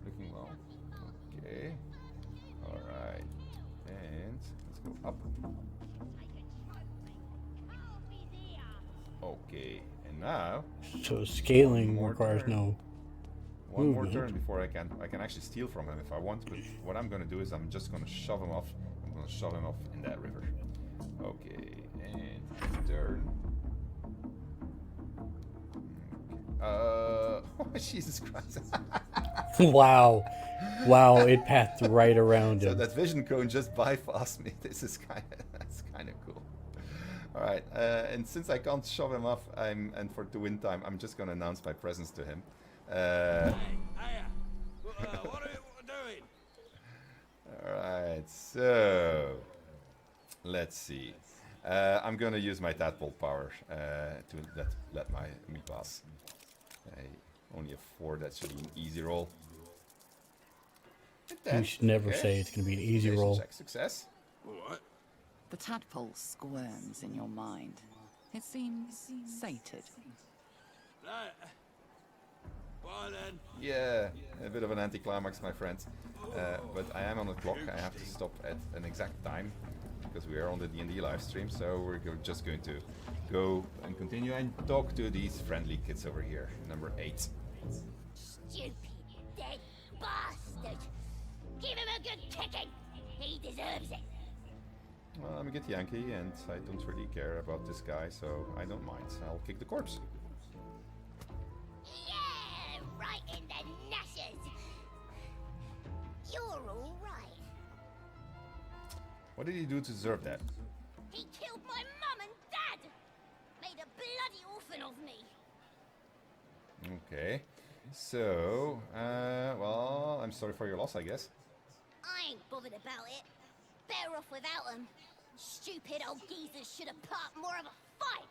looking well. Okay. Alright. And let's go up. Okay. And now... So scaling requires no... One more turn before I can actually steal from him if I want, but what I'm gonna do is I'm just gonna shove him off. I'm gonna shove him off in that river. Okay, and turn. Oh, Jesus Christ. Wow, it passed right around him. So that vision cone just bypassed me. That's kind of cool. All right, and since I can't shove him off, to win time, I'm just gonna announce my presence to him. What are you doing? Alright, so let's see. I'm gonna use my tadpole power to let me pass. I only have 4, that should be an easy roll. You should never say it's gonna be an easy roll. Check success. What? The tadpole squirms in your mind. It seems sated. Well then. Yeah, a bit of an anticlimax, my friends. But I am on the clock. I have to stop at an exact time because we are on the D&D live stream. So we're just going to go and continue and talk to these friendly kids over here. Number 8. Stupid, dead bastard! Give him a good kicking! He deserves it! Well, I'm a Githyanki and I don't really care about this guy, so I don't mind. I'll kick the corpse. Yeah! Right in the nashes! You're alright. What did he do to deserve that? He killed my mum and dad! Made a bloody orphan of me! Okay. So, well, I'm sorry for your loss, I guess. I ain't bothered about it. Better off without them. Stupid old geezers should have put up more of a fight.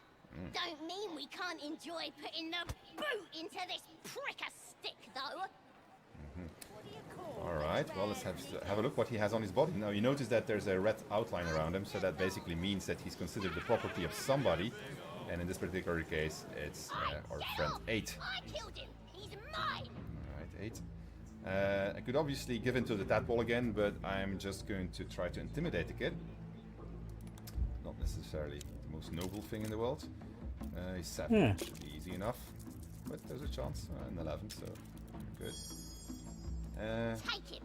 Don't mean we can't enjoy putting the boot into this prick a stick, though. Alright, well, let's have a look what he has on his body. Now, you notice that there's a red outline around him, so that basically means that he's considered the property of somebody. And in this particular case, it's our friend 8. I killed him. He's mine. Alright, 8. I could obviously give in to the tadpole again, but I'm just going to try to intimidate the kid. Not necessarily the most noble thing in the world. He's 7, should be easy enough. But there's a chance. An 11, so good. Take him.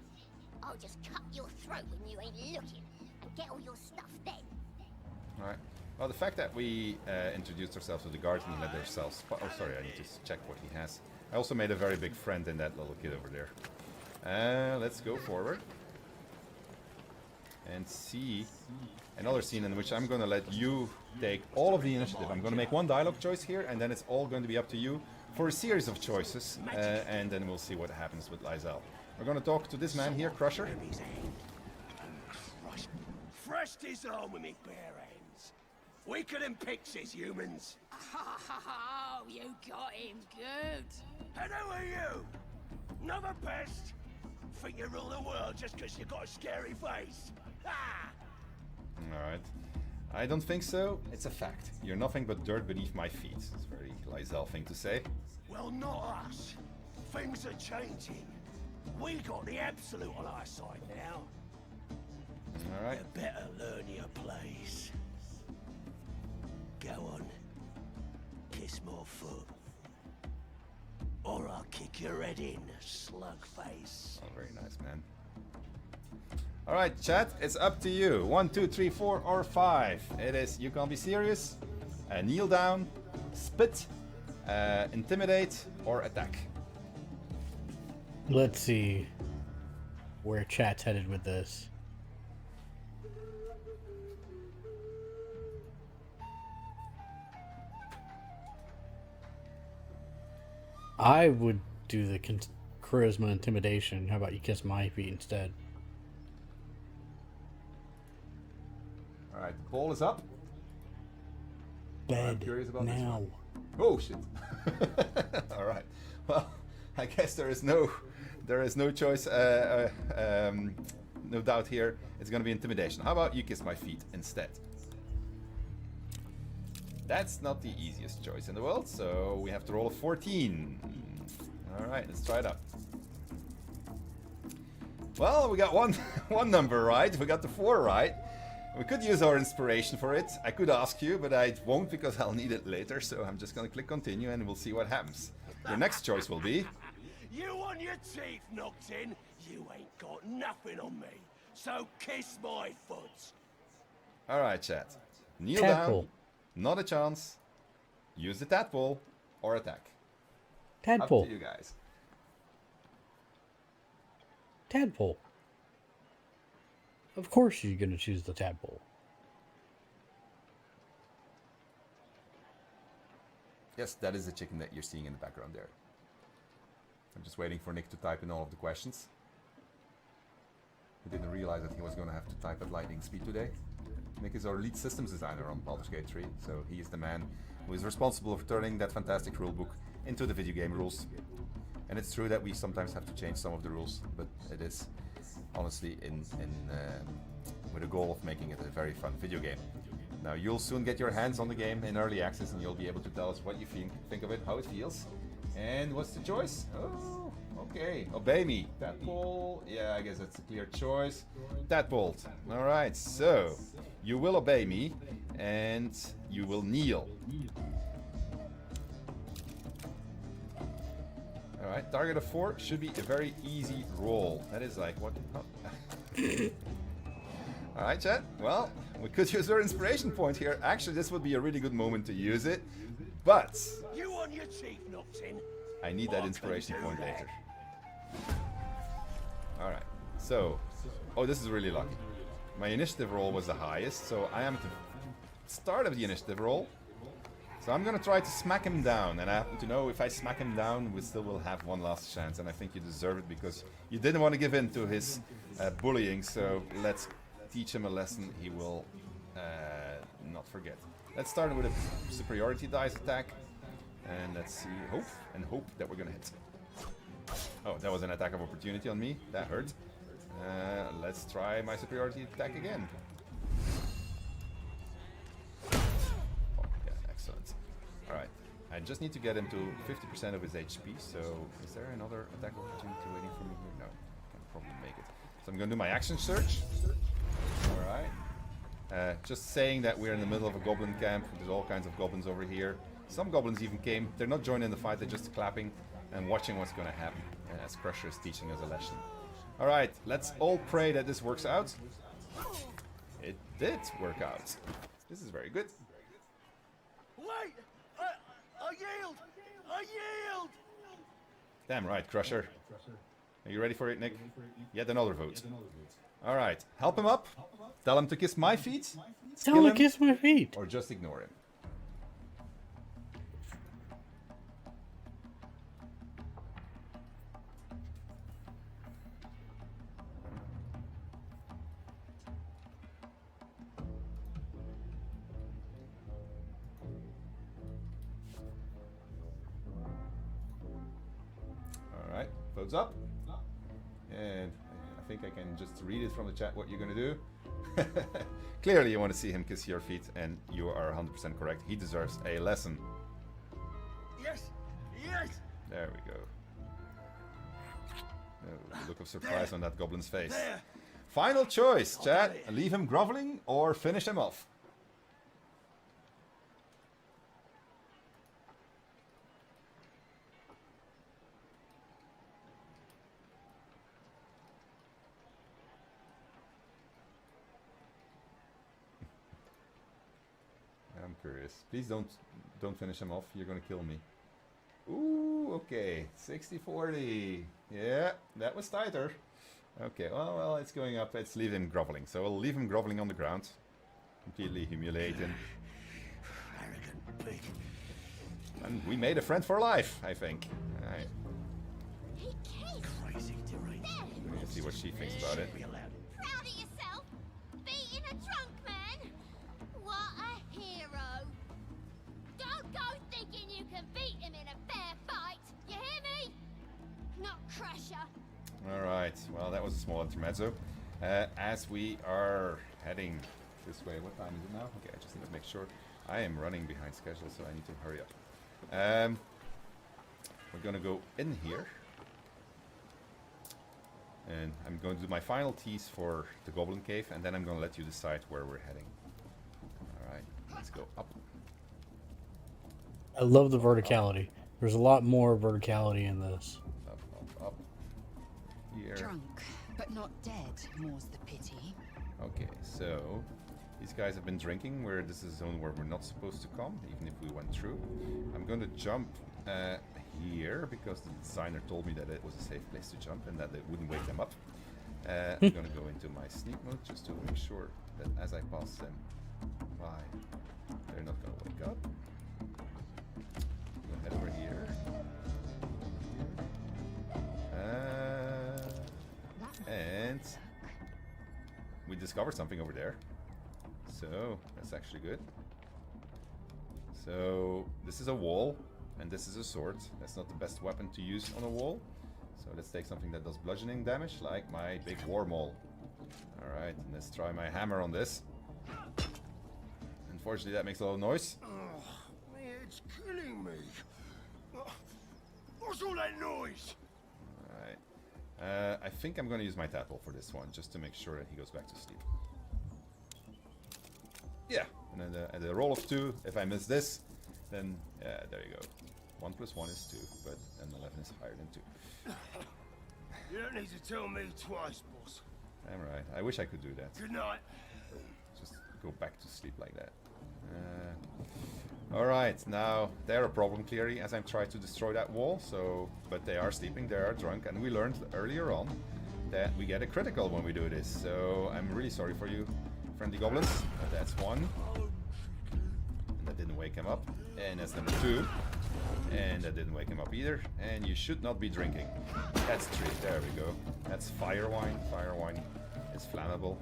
I'll just cut your throat when you ain't looking, and get all your stuff then. Alright. Well, the fact that we introduced ourselves to the guards and led ourselves... Oh, sorry, I need to check what he has. I also made a very big friend in that little kid over there. Let's go forward. And see another scene in which I'm going to let you take all of the initiative. I'm going to make one dialogue choice here, and then it's all going to be up to you for a series of choices. And then we'll see what happens with Lysel. We're going to talk to this man here, Crusher. Thrust his arm with me bare hands. Weaker than pixies, humans. Oh, you got him good. And who are you? Not the best? Think you rule the world just because you got a scary face? Ah! Alright. I don't think so. It's a fact. You're nothing but dirt beneath my feet. It's a very Lysel thing to say. Well, not us. Things are changing. We got the absolute on our side now. Alright. You better learn your place. Go on. Kiss my foot. Or I'll kick your head in, slug face. Oh, very nice, man. Alright, chat, it's up to you. 1, 2, 3, 4, or 5. It is, you can't be serious. Kneel down, spit, intimidate, or attack. Let's see where chat's headed with this. I would do the charisma intimidation. How about you kiss my feet instead? Alright, the ball is up. Bed I'm curious about now. This one. Oh shit. Alright. Well, I guess there is no choice, no doubt here. It's gonna be intimidation. How about you kiss my feet instead? That's not the easiest choice in the world, so we have to roll a 14. Alright, let's try it out. Well, we got one number right. We got the 4 right. We could use our inspiration for it. I could ask you, but I won't because I'll need it later, so I'm just gonna click continue and we'll see what happens. Your next choice will be... You want your teeth knocked in? You ain't got nothing on me. So kiss my foot. Alright, chat. Kneel Tadpole. down. Not a chance. Use the tadpole or attack. Tadpole. Up to you guys. Tadpole. Of course you're going to choose the tadpole. Yes, that is the chicken that you're seeing in the background there. I'm just waiting for Nick to type in all of the questions. He didn't realize that he was going to have to type at lightning speed today. Nick is our lead systems designer on Baldur's Gate 3, so he is the man who is responsible for turning that fantastic rulebook into the video game rules. And it's true that we sometimes have to change some of the rules, but it is honestly with the goal of making it a very fun video game. Now you'll soon get your hands on the game in early access and you'll be able to tell us what you think of it, how it feels. And what's the choice? Oh, okay. Obey me. Tadpole. Yeah, I guess that's a clear choice. Tadpole. Alright, so you will obey me and you will kneel. Alright, target of 4 should be a very easy roll. That is like what? Oh. Alright, chat. Well, we could use our inspiration point here. Actually, this would be a really good moment to use it. But You want your teeth knocked in? I need that inspiration point later. Alright, so... Oh, this is really lucky. My initiative roll was the highest, so I am at the start of the initiative roll. So I'm gonna try to smack him down, and I happen to know if I smack him down, we still will have one last chance, and I think you deserve it because you didn't want to give in to his bullying, so let's teach him a lesson he will not forget. Let's start with a superiority dice attack, and let's see, hope that we're gonna hit. Oh, that was an attack of opportunity on me, that hurt. Let's try my superiority attack again. Oh, yeah, excellent. Alright, I just need to get him to 50% of his HP, so is there another attack opportunity waiting for me here? No, I can probably make it. So I'm gonna do my action search. Alright. Just saying that we're in the middle of a goblin camp, there's all kinds of goblins over here. Some goblins even came, they're not joining the fight, they're just clapping and watching what's gonna happen. As Crusher is teaching us a lesson. Alright, let's all pray that this works out. It did work out. This is very good. Wait! I yield! I yield! Damn right, Crusher. Are you ready for it, Nick? Yet another vote. Alright, help him up. Tell him to kiss my feet. Tell him to kiss my feet. Or just ignore him. Alright, votes up. And I think I can just read it from the chat what you're gonna do. Clearly you want to see him kiss your feet, and you are 100% correct. He deserves a lesson. Yes! Yes! There we go. Oh, the look of surprise on that goblin's face. There. Final choice, chat. Leave him groveling or finish him off. I'm curious. Please don't finish him off. You're gonna kill me. Ooh, okay. 60-40. Yeah, that was tighter. Okay, well, it's going up. Let's leave him groveling. So we'll leave him groveling on the ground. Completely humiliate him. Arrogant pig. And we made a friend for life, I think. Alright. Crazy deranged. Let's see what she thinks about it. Proud of yourself? Beating a drunk man? What a hero. Don't go thinking you can beat him in a fair fight. You hear me? Not Crusher. Alright, well, that was a small intermezzo. As we are heading this way, what time is it now? Okay, I just need to make sure. I am running behind schedule, so I need to hurry up. We're gonna go in here. And I'm going to do my final tease for the Goblin Cave, and then I'm gonna let you decide where we're heading. Alright, let's go up. I love the verticality. There's a lot more verticality in this. Up. Here. Drunk, but not dead, more's the pity. Okay, so these guys have been drinking where this is a zone where we're not supposed to come, even if we went through. I'm going to jump here because the designer told me that it was a safe place to jump and that it wouldn't wake them up. I'm going to go into my sneak mode just to make sure that as I pass them by, they're not going to wake up. Go head over here. And we discovered something over there, so that's actually good. So this is a wall and this is a sword. That's not the best weapon to use on a wall, so let's take something that does bludgeoning damage, like my big war maul. Alright, let's try my hammer on this. Unfortunately that makes a lot of noise. Oh, it's killing me. What's all that noise? Alright. I think I'm going to use my tadpole for this one, just to make sure that he goes back to sleep. Yeah, and then at the roll of 2, if I miss this, then there you go. 1 + 1 is 2, but an 11 is higher than 2. You don't need to tell me twice, boss. I'm right. I wish I could do that. Good night. Just go back to sleep like that. Alright, now they're a problem clearly as I'm trying to destroy that wall, so but they are sleeping, they are drunk, and we learned earlier on that we get a critical when we do this, so I'm really sorry for you, friendly goblins. That's 1. And that didn't wake him up. And that's number 2. And that didn't wake him up either. And you should not be drinking. That's 3. There we go. That's fire wine. Fire wine is flammable,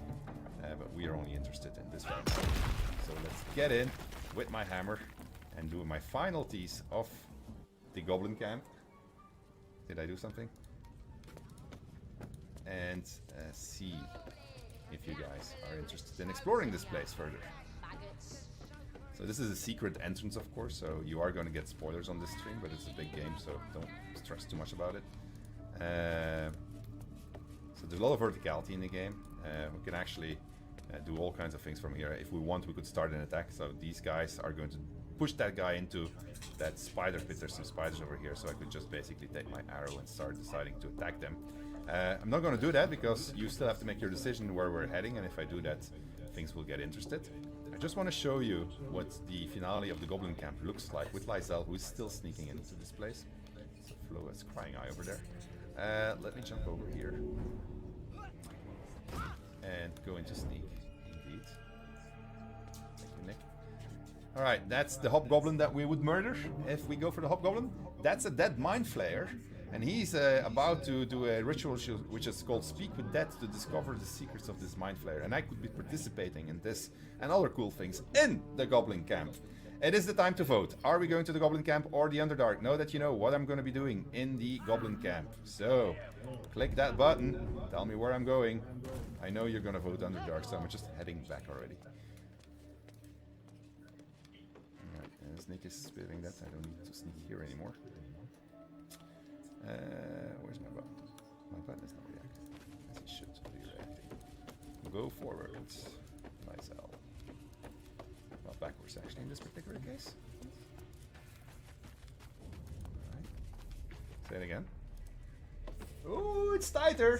but we are only interested in this one. So let's get in with my hammer and do my final tease of the Goblin camp. Did I do something? And see if you guys are interested in exploring this place further. So this is a secret entrance, of course, so you are going to get spoilers on this stream, but it's a big game, so don't stress too much about it. So there's a lot of verticality in the game. We can actually do all kinds of things from here. If we want, we could start an attack. So these guys are going to push that guy into that spider pit. There's some spiders over here, so I could just basically take my arrow and start deciding to attack them. I'm not going to do that because you still have to make your decision where we're heading, and if I do that, things will get interested. I just want to show you what the finale of the Goblin Camp looks like with Lysel, who is still sneaking into this place. So Flo is crying eye over there. Let me jump over here and go into sneak. Indeed. Thank you, Nick. Alright, that's the Hobgoblin that we would murder if we go for the Hobgoblin. That's a dead Mind Flayer, and he's about to do a ritual which is called Speak with Dead to discover the secrets of this Mind Flayer. And I could be participating in this and other cool things in the Goblin Camp. It is the time to vote. Are we going to the Goblin Camp or the Underdark? Know that you know what I'm going to be doing in the Goblin Camp. So, click that button. Tell me where I'm going. I know you're going to vote Underdark, so I'm just heading back already. Alright, Snake is spitting that. I don't need to sneak here anymore. Where's my button? My button is not reacting, as it should be reacting. Go forwards. Myself. Well, backwards actually in this particular case. Alright. Say it again. Ooh, it's tighter!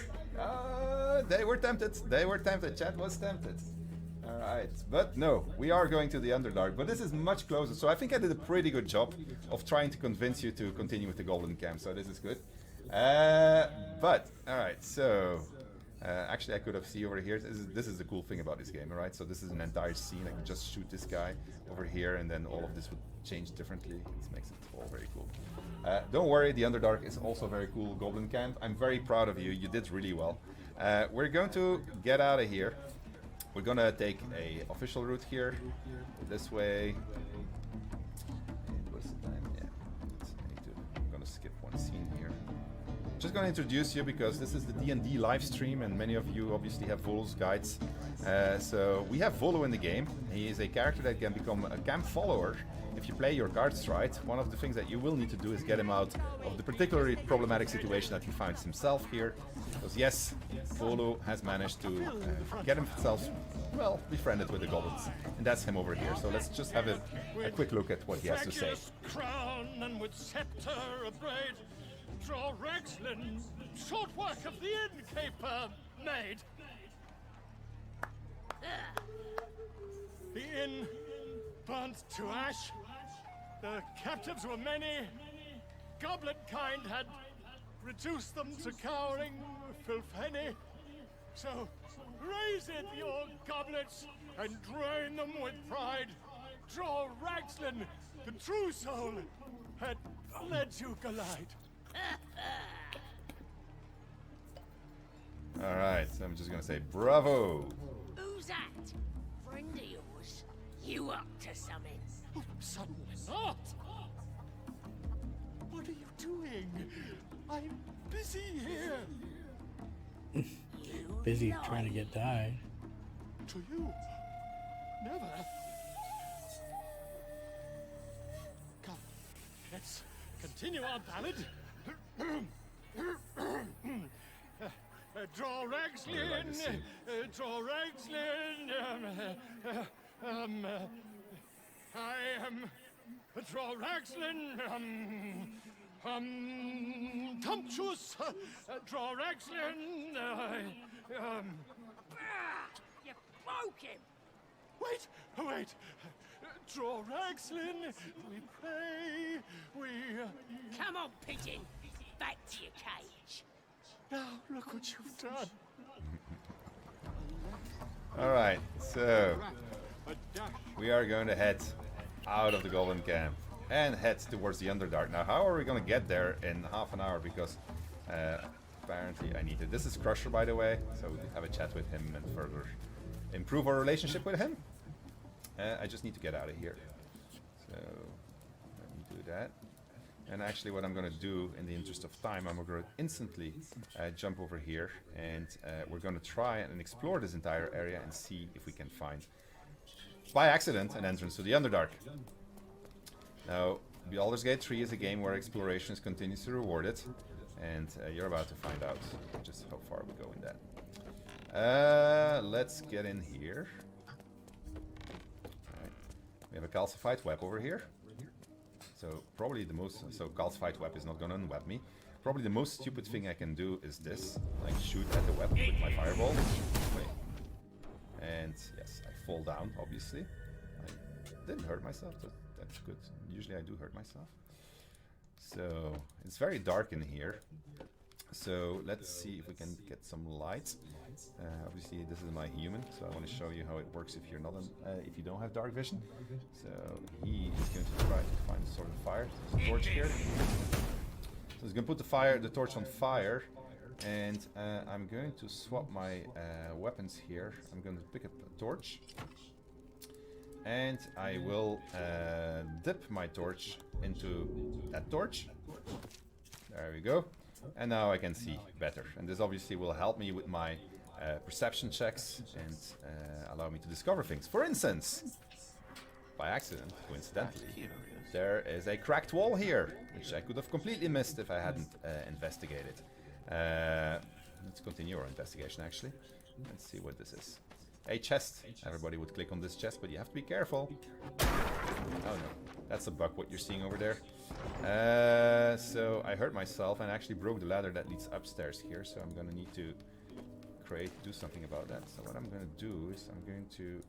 They were tempted. They were tempted. Chat was tempted. Alright, but no, we are going to the Underdark, but this is much closer, so I think I did a pretty good job of trying to convince you to continue with the Goblin Camp, so this is good. But, alright, so... actually, I could have seen over here. This is the cool thing about this game, alright? So this is an entire scene. I can just shoot this guy over here, and then all of this would change differently. This makes it all very cool. Don't worry, the Underdark is also very cool. Goblin Camp, I'm very proud of you. You did really well. We're going to get out of here. We're gonna take a official route here. This way. And what's the time? Yeah. I'm gonna skip one scene here. Just going to introduce you because this is the D&D live stream and many of you obviously have Volo's guides. So we have Volo in the game. He is a character that can become a camp follower if you play your cards right. One of the things that you will need to do is get him out of the particularly problematic situation that he finds himself here. Because yes, Volo has managed to get himself, well, befriended with the goblins. And that's him over here. So let's just have a quick look at what he has to say. Crown and with scepter abraid. Draw Rexlin, short work of the innkeeper made. The inn burnt to ash. The captives were many. Goblin kind had reduced them to cowering filfenny. So raise it, your goblets, and drain them with pride. Draw Rexlin, the true soul, had led you glide. Alright, so I'm just gonna say bravo! Who's that? Friend of yours? You up to something? Oh, suddenly not! What are you doing? I'm busy here! Busy trying to get died. To you? Never. Come, let's continue our ballad. Draw Rexlin, draw Rexlin. I am draw Rexlin. Tumptuous, draw Rexlin. You broke him. Wait. Draw Rexlin. We pray. We. Come on, pigeon. Back to your cage. Now look what you've done. Alright, so we are going to head out of the Goblin Camp and head towards the Underdark. Now, how are we going to get there in half an hour? Because apparently I need to. This is Crusher, by the way, so we can have a chat with him and further improve our relationship with him. I just need to get out of here. So let me do that. And actually what I'm going to do in the interest of time, I'm going to instantly jump over here and we're going to try and explore this entire area and see if we can find, by accident, an entrance to the Underdark. Now, Baldur's Gate 3 is a game where exploration is continuously rewarded, and you're about to find out just how far we go in that. Let's get in here. All right. We have a calcified web over here. So probably the most, so calcified web is not gonna unweb me. Probably the most stupid thing I can do is this, like shoot at the web with my fireball. Wait. And yes, I fall down, obviously. didn't hurt myself. That's good. Usually I do hurt myself. So it's very dark in here. So let's see if we can get some light. Obviously, this is my human, so I want to show you how it works if you're not if you don't have dark vision. So he is going to try to find a sort of fire. There's a torch here. So he's going to put the torch on fire, and I'm going to swap my weapons here. I'm going to pick up a torch, and I will dip my torch into that torch. There we go. And now I can see better. And this obviously will help me with my perception checks and allow me to discover things. For instance, by accident, coincidentally, there is a cracked wall here, which I could have completely missed if I hadn't investigated. Let's continue our investigation, actually. Let's see what this is. A chest. Everybody would click on this chest, but you have to be careful. Oh no, that's a bug what you're seeing over there. So I hurt myself and actually broke the ladder that leads upstairs here, so I'm gonna need to do something about that. So what I'm gonna do is I'm going to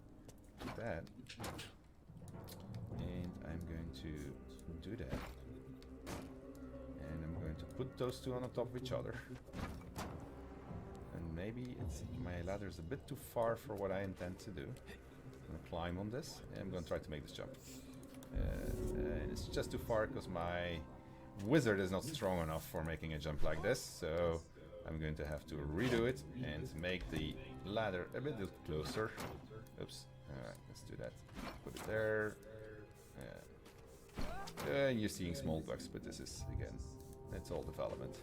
do that, and I'm going to do that, and I'm going to put those two on the top of each other. And maybe my ladder is a bit too far for what I intend to do. I'm gonna climb on this, and I'm gonna try to make this jump. And it's just too far because my wizard is not strong enough for making a jump like this, so I'm going to have to redo it and make the ladder a bit closer. Oops. Alright, let's do that. Put it there. You're seeing small bugs, but this is, again, it's all development.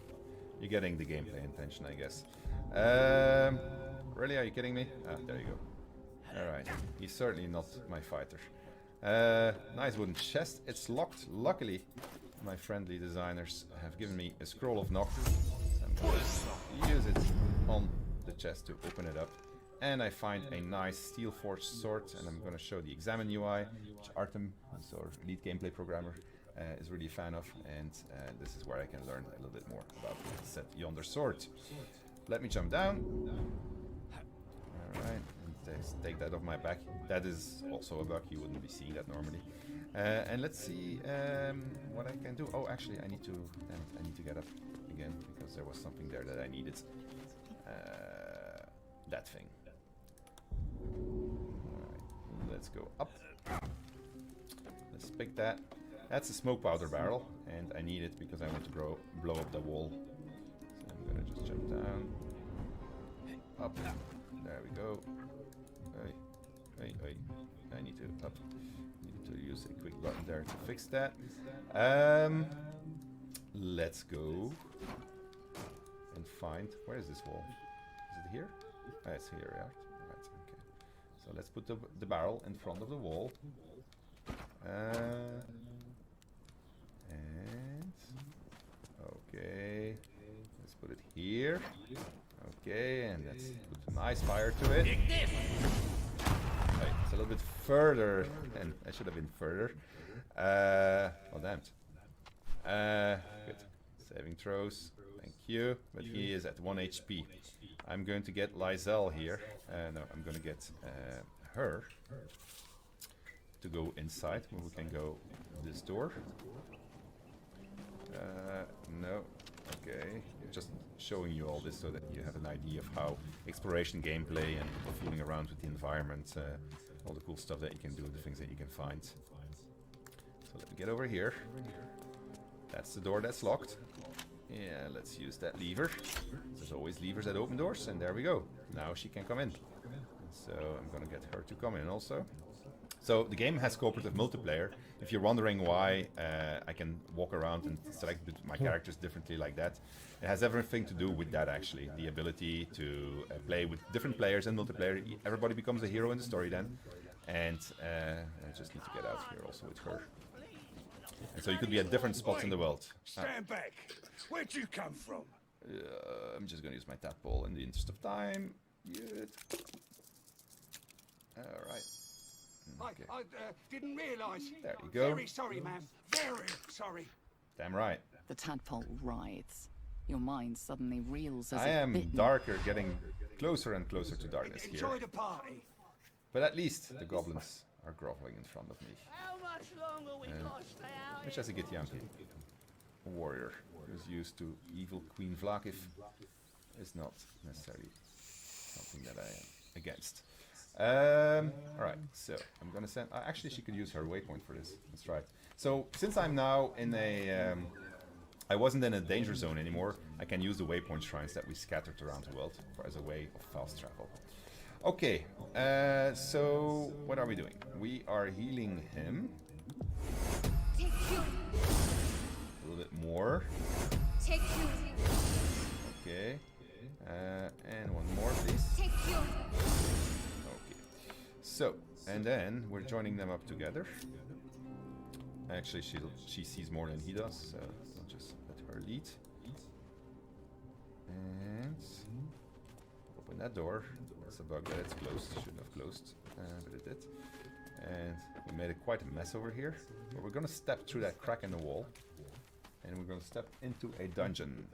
You're getting the gameplay intention, I guess. Really? Are you kidding me? Ah, there you go. Alright. He's certainly not my fighter. Nice wooden chest. It's locked. Luckily, my friendly designers have given me a scroll of knock. I'm going to use it on the chest to open it up. And I find a nice steel forged sword, and I'm going to show the Examine UI, which Artem, our lead gameplay programmer, is really a fan of. And this is where I can learn a little bit more about the set Yonder sword. Let me jump down. Alright. Take that off my back. That is also a bug. You wouldn't be seeing that normally. And let's see what I can do. Oh, actually, I need to get up again because there was something there that I needed. That thing. Alright, let's go up. Let's pick that. That's a smoke powder barrel, and I need it because I want to blow up the wall. So I'm gonna just jump down. Up. There we go. I need to use a quick button there to fix that. Let's go and find, where is this wall? Is it here? Ah, it's here, yeah. Right, okay. So let's put the barrel in front of the wall. And okay, let's put it here. Okay, and let's put a nice fire to it. Right, it's a little bit further, and I should have been further. Oh, damned. Good. Saving throws. Thank you. But he is at 1 HP. I'm going to get Lysel here. No, I'm going to get her to go inside. We can go this door. No. Okay. Just showing you all this so that you have an idea of how exploration gameplay and fooling around with the environment, all the cool stuff that you can do, the things that you can find. So let me get over here. That's the door that's locked. Yeah, let's use that lever. There's always levers that open doors, and there we go. Now she can come in. So I'm gonna get her to come in also. So the game has cooperative multiplayer. If you're wondering why I can walk around and select my characters differently like that, it has everything to do with that actually. The ability to play with different players in multiplayer. Everybody becomes a hero in the story then. And I just need to get out here also with her. And so you could be at different spots in the world. Stand back! Where'd you come from? I'm just gonna use my tadpole in the interest of time. Good. Alright. Okay. I didn't realise. There you go. Very sorry, ma'am. Very sorry. Damn right. The tadpole writhes. Your mind suddenly reels as I if am bitten. darker, getting closer and closer to darkness here. Enjoy the party. But at least the goblins are groveling in front of me. How much longer we gotta stay out Which has a Githyanki warrior who's used to evil Queen Vlaakith is not necessarily something that I am against. Alright, so I'm gonna send... actually, she could use her waypoint for this. That's right. So, since I'm now in a... I wasn't in a danger zone anymore, I can use the waypoint shrines that we scattered around the world as a way of fast travel. Okay, so what are we doing? We are healing him. A little bit more. Okay. And one more, please. Okay. So, and then we're joining them up together. Actually, she sees more than he does, so I'll just let her lead. And open that door. It's a bug that it's closed. Shouldn't have closed, but it did. And we made quite a mess over here. But we're gonna step through that crack in the wall, and we're gonna step into a dungeon.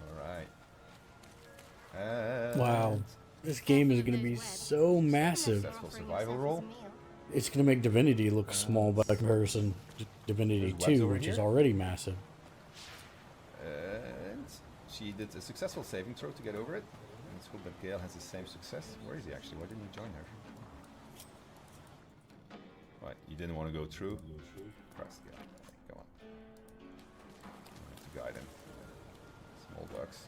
All right. Wow, this game is gonna be so massive. Successful survival roll. It's gonna make Divinity look small by comparison to Divinity 2, which is already massive. And she did a successful saving throw to get over it. Let's hope that Gale has the same success. Where is he actually? Why didn't he join her? Right, you didn't want to go through. Press Gale. Go on. I have to guide him. Small ducks.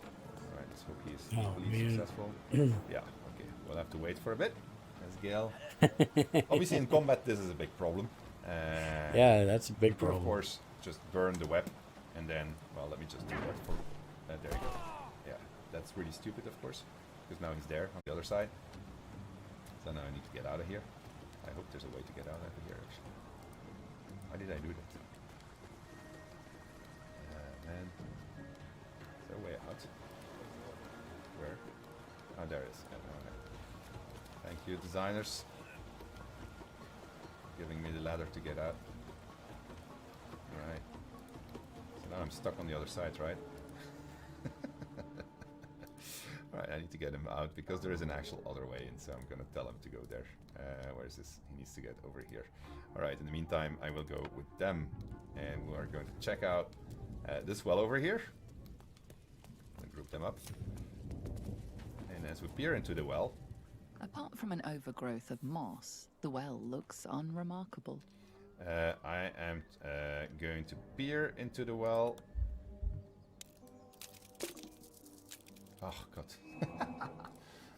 Alright, let's hope he's equally successful. Yeah, okay. We'll have to wait for a bit. There's Gale. Obviously in combat this is a big problem. Yeah, that's a big problem. Of course, just burn the web and then, well, let me just do that for... there you go. Yeah, that's really stupid, of course, because now he's there on the other side. So now I need to get out of here. I hope there's a way to get out of here, actually. Why did I do that? Man. Is there a way out? Where? Oh, there it is. Okay. Thank you, designers. Giving me the ladder to get out. Alright. So now I'm stuck on the other side, right? Alright, I need to get him out because there is an actual other way in, so I'm gonna tell him to go there. Where is this? He needs to get over here. Alright, in the meantime, I will go with them and we are going to check out this well over here. I'll group them up. And as we peer into the well, apart from an overgrowth of moss, the well looks unremarkable. I am going to peer into the well. Oh, God.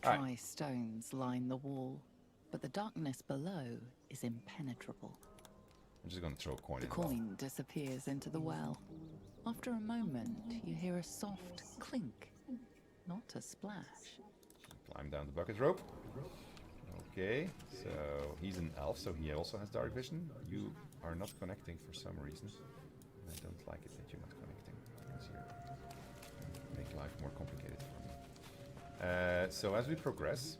Dry stones line the wall, but the darkness below is impenetrable. I'm just going to throw a coin The in the well. coin disappears into the well. After a moment, you hear a soft clink, not a splash. Climb down the bucket rope. Okay, so he's an elf, so he also has dark vision. You are not connecting for some reason. I don't like it that you're not connecting, because you make life more complicated for me. So as we progress,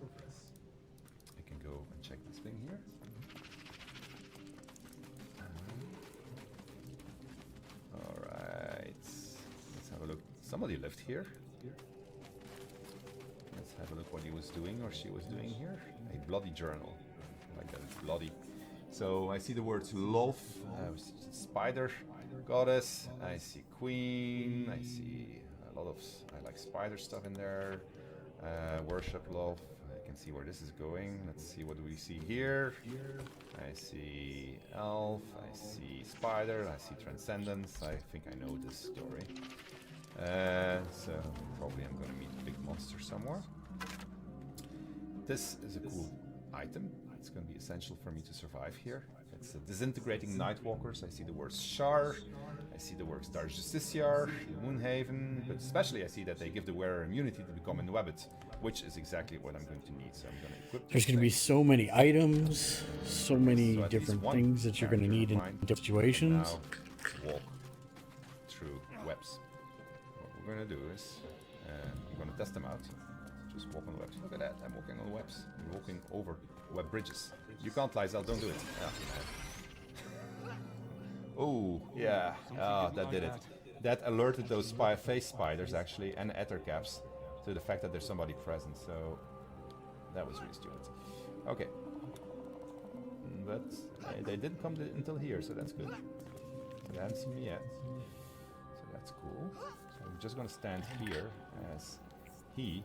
I can go and check this thing here. Alright, let's have a look. Somebody lived here. Let's have a look what he was doing or she was doing here. A bloody journal. Like that, it's bloody. So I see the words Lolf, spider, goddess, I see queen, I see a lot of, I like spider stuff in there. Worship love, I can see where this is going. Let's see, what do we see here? I see elf, I see spider, I see transcendence. I think I know this story. So probably I'm gonna meet a big monster somewhere. This is a cool item. It's going to be essential for me to survive here. It's disintegrating Nightwalkers. I see the words Shar. I see the words Dar Justiciar, Moonhaven. But especially I see that they give the wearer immunity to become inwebbed, which is exactly what I'm going to need. So I'm going to equip. There's going to be so many items, so many different things that you're going to need in different situations. Now walk through webs. What we're going to do is I'm going to test them out. Just walk on webs. Look at that. I'm walking on webs. I'm walking over web bridges. You can't, Lysel. Don't do it. Oh, yeah. Ah, that did it. That alerted those face spiders, actually, and ethercaps to the fact that there's somebody present. So that was really stupid. Okay. but they didn't come until here, so that's good. They haven't seen me yet, so that's cool. So I'm just gonna stand here as he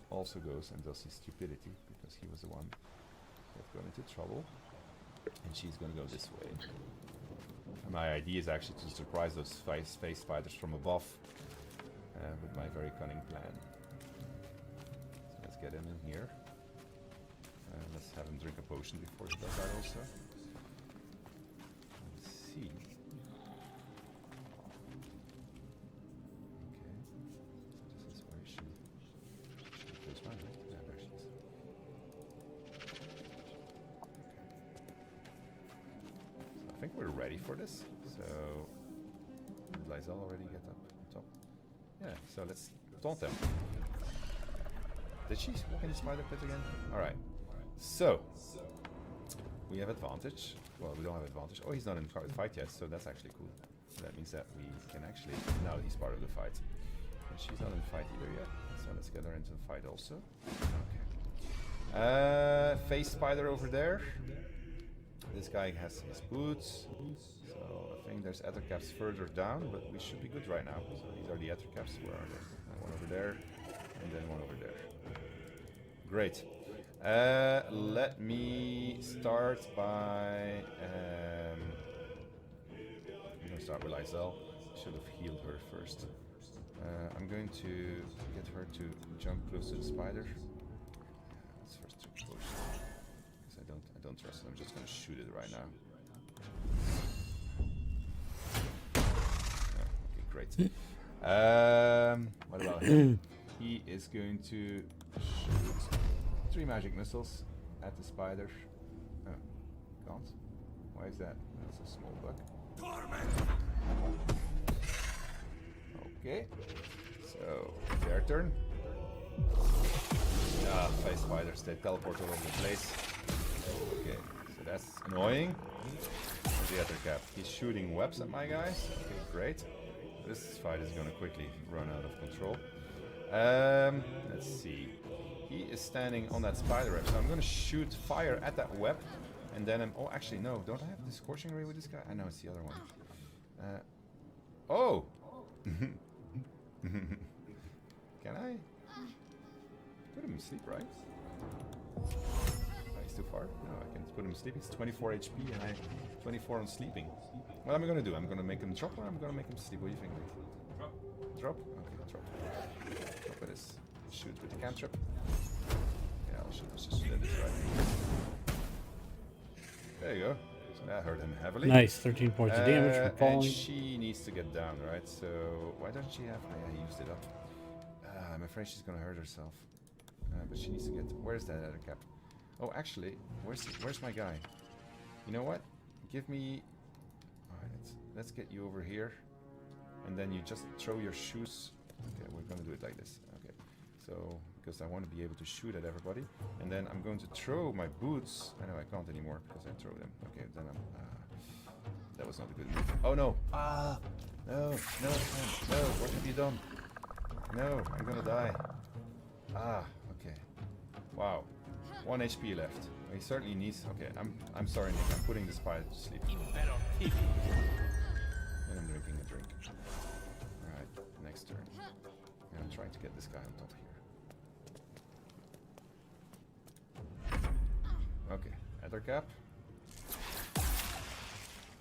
also goes and does his stupidity, because he was the one that got into trouble. And she's gonna go this way. And my idea is actually to surprise those space spiders from above with my very cunning plan. So let's get him in here. Let's have him drink a potion before he does that also. Let's see. Okay. So this is where she... There's one, right? Yeah, there she is. So I think we're ready for this. So... Did Lysel already get up on top? Yeah, so let's taunt them. Did she walk in the spider pit again? Alright. So, we have advantage. Well, we don't have advantage. Oh, he's not in the fight yet, so that's actually cool. So that means that we can actually... Now he's part of the fight. And she's not in the fight either yet. So let's get her into the fight also. Okay. Face spider over there. This guy has his boots. So I think there's ether caps further down, but we should be good right now. So these are the ether caps. Where are they? One over there, and then one over there. Great. Let me start by... I'm going to start with Lysel. Should have healed her first. I'm going to get her to jump close to the spider. Let's first drink potion. Because I don't trust it. I'm just going to shoot it right now. Okay, great. What about him? He is going to shoot 3 magic missiles at the spider. Oh, can't. Why is that? That's a small bug. Okay, so their turn. Ah, face spiders, they teleport all over the place. Okay, so that's annoying. Where's the other cap? He's shooting webs at my guys. Okay, great. This fight is gonna quickly run out of control. Let's see. He is standing on that spider web, so I'm gonna shoot fire at that web, and then I'm... Oh, actually, no. Don't I have the scorching ray with this guy? I know it's the other one. Oh! Can I put him to sleep, right? He's too far? No, I can put him to sleep. He's 24 HP and I 24 on sleeping. What am I gonna do? I'm gonna make him drop or I'm gonna make him sleep? What do you think, mate? Drop. Drop? Okay, drop. Drop with this. Shoot with the cantrip. Yeah, I'll shoot. Let's just let this right. There you go. So that hurt him heavily. Nice, 13 points of damage from falling. And she needs to get down, right? So why doesn't she have... Oh, yeah, I used it up. I'm afraid she's gonna hurt herself. But she needs to get... Where's that other cap? Oh, actually, where's my guy? You know what? Give me... Alright, let's get you over here. And then you just throw your shoes... Okay, we're gonna do it like this. Okay. So, because I want to be able to shoot at everybody. And then I'm going to throw my boots. I know I can't anymore because I throw them. Okay, then I'm... that was not a good move. Oh no! Ah! No, no, no, what have you done? No, I'm gonna die. Ah, okay. Wow. 1 HP left. He certainly needs... Okay, I'm sorry, Nick. I'm putting the spider to sleep. And I'm drinking a drink. Alright, next turn. And I'm trying to get this guy on top here. Okay, ether cap.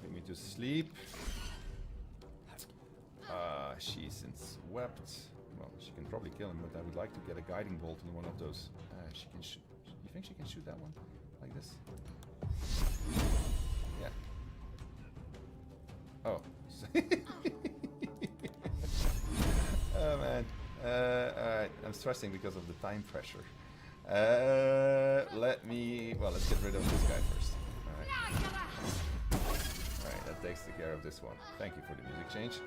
Bring me to sleep. She's swept. Well, she can probably kill him, but I would like to get a guiding bolt in one of those. She can shoot. You think she can shoot that one? Like this? Yeah. Oh. Oh man. Alright, I'm stressing because of the time pressure. Let's get rid of this guy first. Alright, that takes care of this one. Thank you for the music change.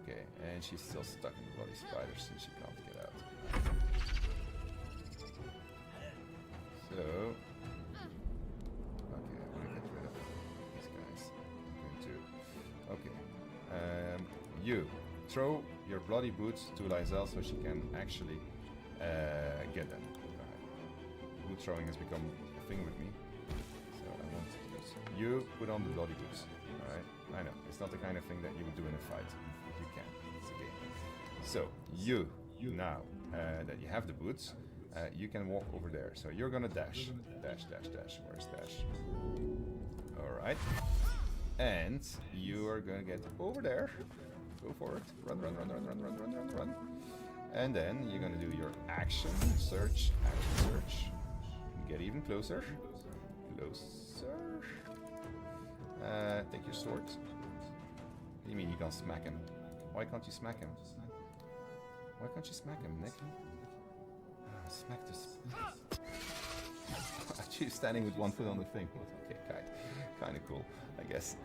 Okay, and she's still stuck in the bloody spider since she can't get out. So... Okay, I'm gonna get rid of these guys. I'm going to... Okay. You, throw your bloody boots to Lysel so she can actually get them. Alright. Boot throwing has become a thing with me. So I want to You put on the bloody boots. Alright? I know, it's not the kind of thing that you would do in a fight. But you can. It's a game. So, you now that you have the boots, you can walk over there. So you're gonna dash. Dash, dash, dash. Where's dash? Alright. And you are gonna get over there. Go for it. Run, run, run, run, run, run, run, run, run. And then you're gonna do your action search. Action search. Get even closer. Closer. Take your sword. What do you mean you can't smack him? Why can't you smack him? Why can't you smack him, Nick? Smack this. Actually, standing with one foot on the thing. Okay, kind of cool, I guess.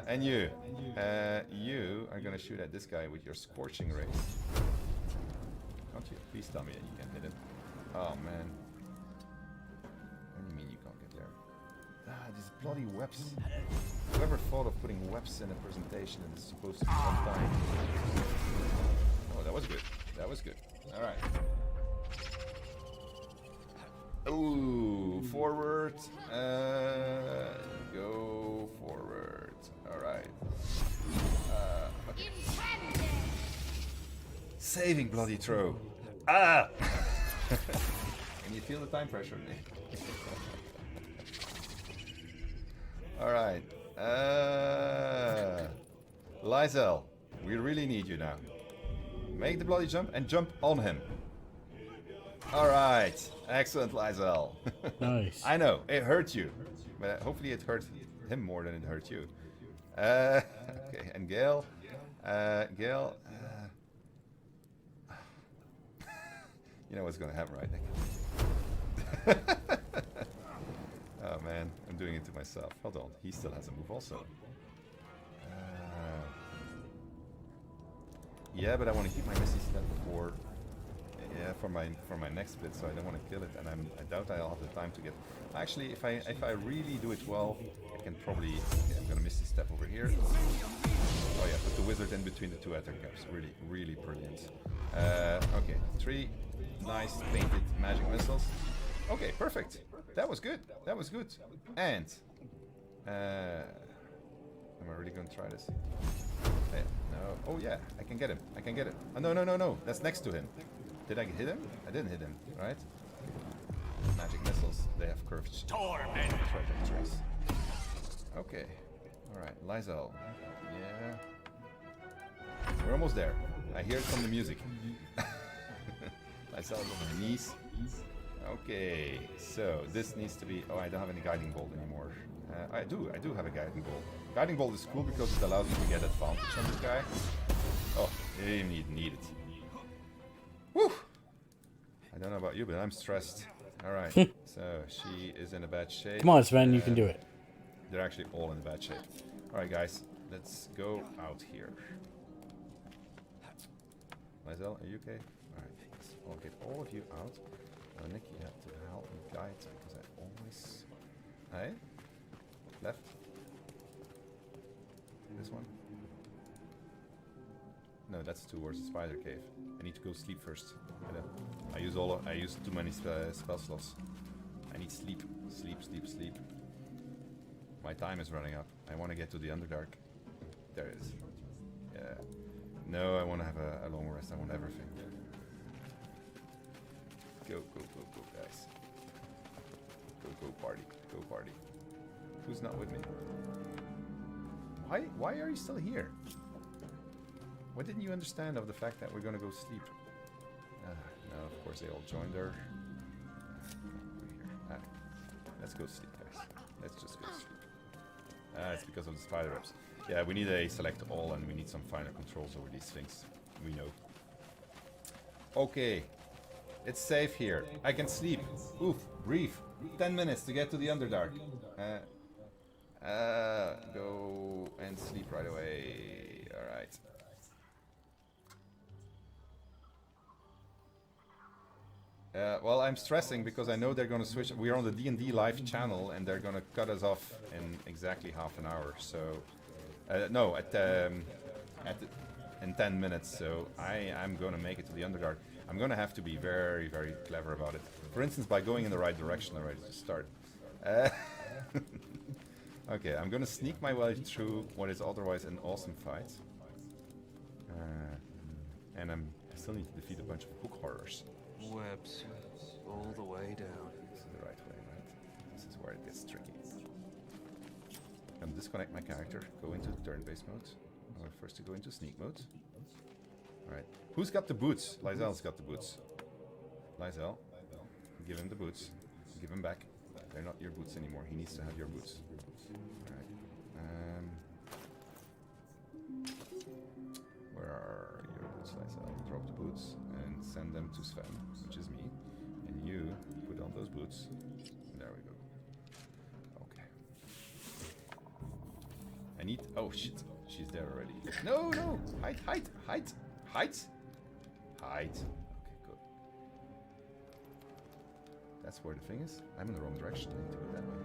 And you are gonna shoot at this guy with your scorching ray. Can't you? Please tell me that you can hit him. Oh man. What do you mean you can't get there? These bloody webs. Whoever thought of putting webs in a presentation and it's supposed to be on time? Oh, that was good. That was good. All right. Ooh, forward. Go forward. All right. Okay. Saving bloody throw. Ah! Can you feel the time pressure, Nick? All right. Lysel, we really need you now. Make the bloody jump and jump on him. All right. Excellent, Lysel. Nice. I know, it hurt you. But hopefully it hurt him more than it hurt you. Okay, and Gale. Gale. You know what's going to happen, right, Nick? Oh, man. I'm doing it to myself. Hold on. He still has a move also. Yeah, but I want to keep my missy step before... Yeah, for my next bit, so I don't want to kill it, and I doubt I'll have the time to get... Actually, if I really do it well, I can probably... Okay, I'm gonna missy step over here. Oh yeah, put the wizard in between the two ether caps. Really, really brilliant. Okay, 3 nice painted magic missiles. Okay, perfect. That was good. That was good. And... am I really gonna try this? No. Oh yeah, I can get him. I can get him. Oh, no. That's next to him. Did I hit him? I didn't hit him, right? Magic missiles, they have curved trajectories. Okay. Alright, Lysel. Yeah. We're almost there. I hear it from the music. Lysel's on her knees. Okay, so this needs to be... Oh, I don't have any guiding bolt anymore. I do have a guiding bolt. Guiding bolt is cool because it allows you to get advantage on this guy. Oh, you didn't even need it. Woo! I don't know about you, but I'm stressed. Alright, so she is in a bad shape. Come on, Sven, you can do it. They're actually all in a bad shape. Alright, guys, let's go out here. Lysel, are you okay? Alright, I'll get all of you out. Nick, you have to help me guide because I always... Hey? Left? This one? No, that's towards the spider cave. I need to go sleep first. I use too many spell slots. I need sleep. Sleep. My time is running up. I want to get to the Underdark. There it is. Yeah. No, I want to have a long rest. I want everything. Go, guys. Go party. Who's not with me? Why are you still here? What didn't you understand of the fact that we're gonna go sleep? No, of course they all joined her. Let's go sleep, guys. Let's just go sleep. It's because of the spider webs. Yeah, we need a select all and we need some finer controls over these things. We know. Okay. It's safe here. I can sleep. Oof, breathe. 10 minutes to get to the Underdark. Go and sleep right away. Alright. Well, I'm stressing because I know they're going to switch. We're on the D&D live channel and they're going to cut us off in exactly half an hour. So, no, in 10 minutes. So I am going to make it to the Underdark. I'm going to have to be very, very clever about it. For instance, by going in the right direction already to start. Okay, I'm gonna sneak my way through what is otherwise an awesome fight. And I still need to defeat a bunch of hook horrors. Webs all the way down. This is the right way, right? This is where it gets tricky. Disconnect my character, go into turn-based mode. Or first to go into sneak mode. Alright. Who's got the boots? Lysel's got the boots. Lysel, give him the boots. Give him back. They're not your boots anymore. He needs to have your boots. Alright. Where are your boots, Lysel? Drop the boots and send them to Sven, which is me. And you put on those boots. There we go. Okay. I need... Oh, shit. She's there already. No, no! Hide, hide, hide! Hide! Hide. Okay, good. That's where the thing is. I'm in the wrong direction. I need to go that way.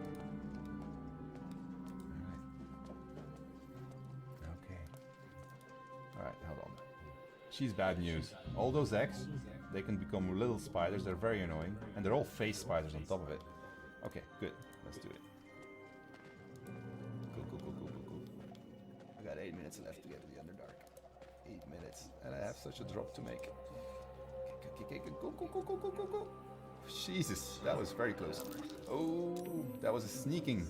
Alright. Okay. Alright, hold on. She's bad news. All those eggs, they can become little spiders. They're very annoying. And they're all face spiders on top of it. Okay, good. Let's do it. I got 8 minutes left to get to the Underdark. 8 minutes. And I have such a drop to make. Okay, go, go, go, go, go, go, go. Jesus, that was very close. Oh, that was a sneaking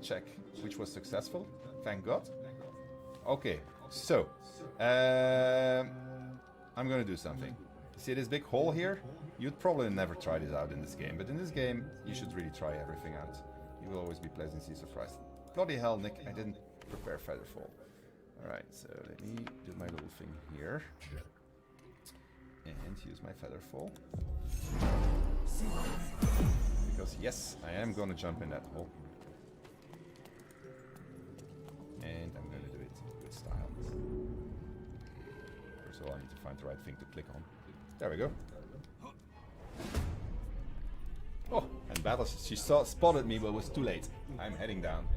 check, which was successful. Thank God. Okay, so I'm gonna do something. See this big hole here? You'd probably never try this out in this game, but in this game, you should really try everything out. You will always be pleasantly surprised. Bloody hell, Nick, I didn't prepare Featherfall. Alright, so let me do my little thing here. And use my Featherfall. Because yes, I am gonna jump in that hole. And I'm gonna do it with style. First of all, I need to find the right thing to click on. There we go. Oh, and Battle, she spotted me, but it was too late. I'm heading down.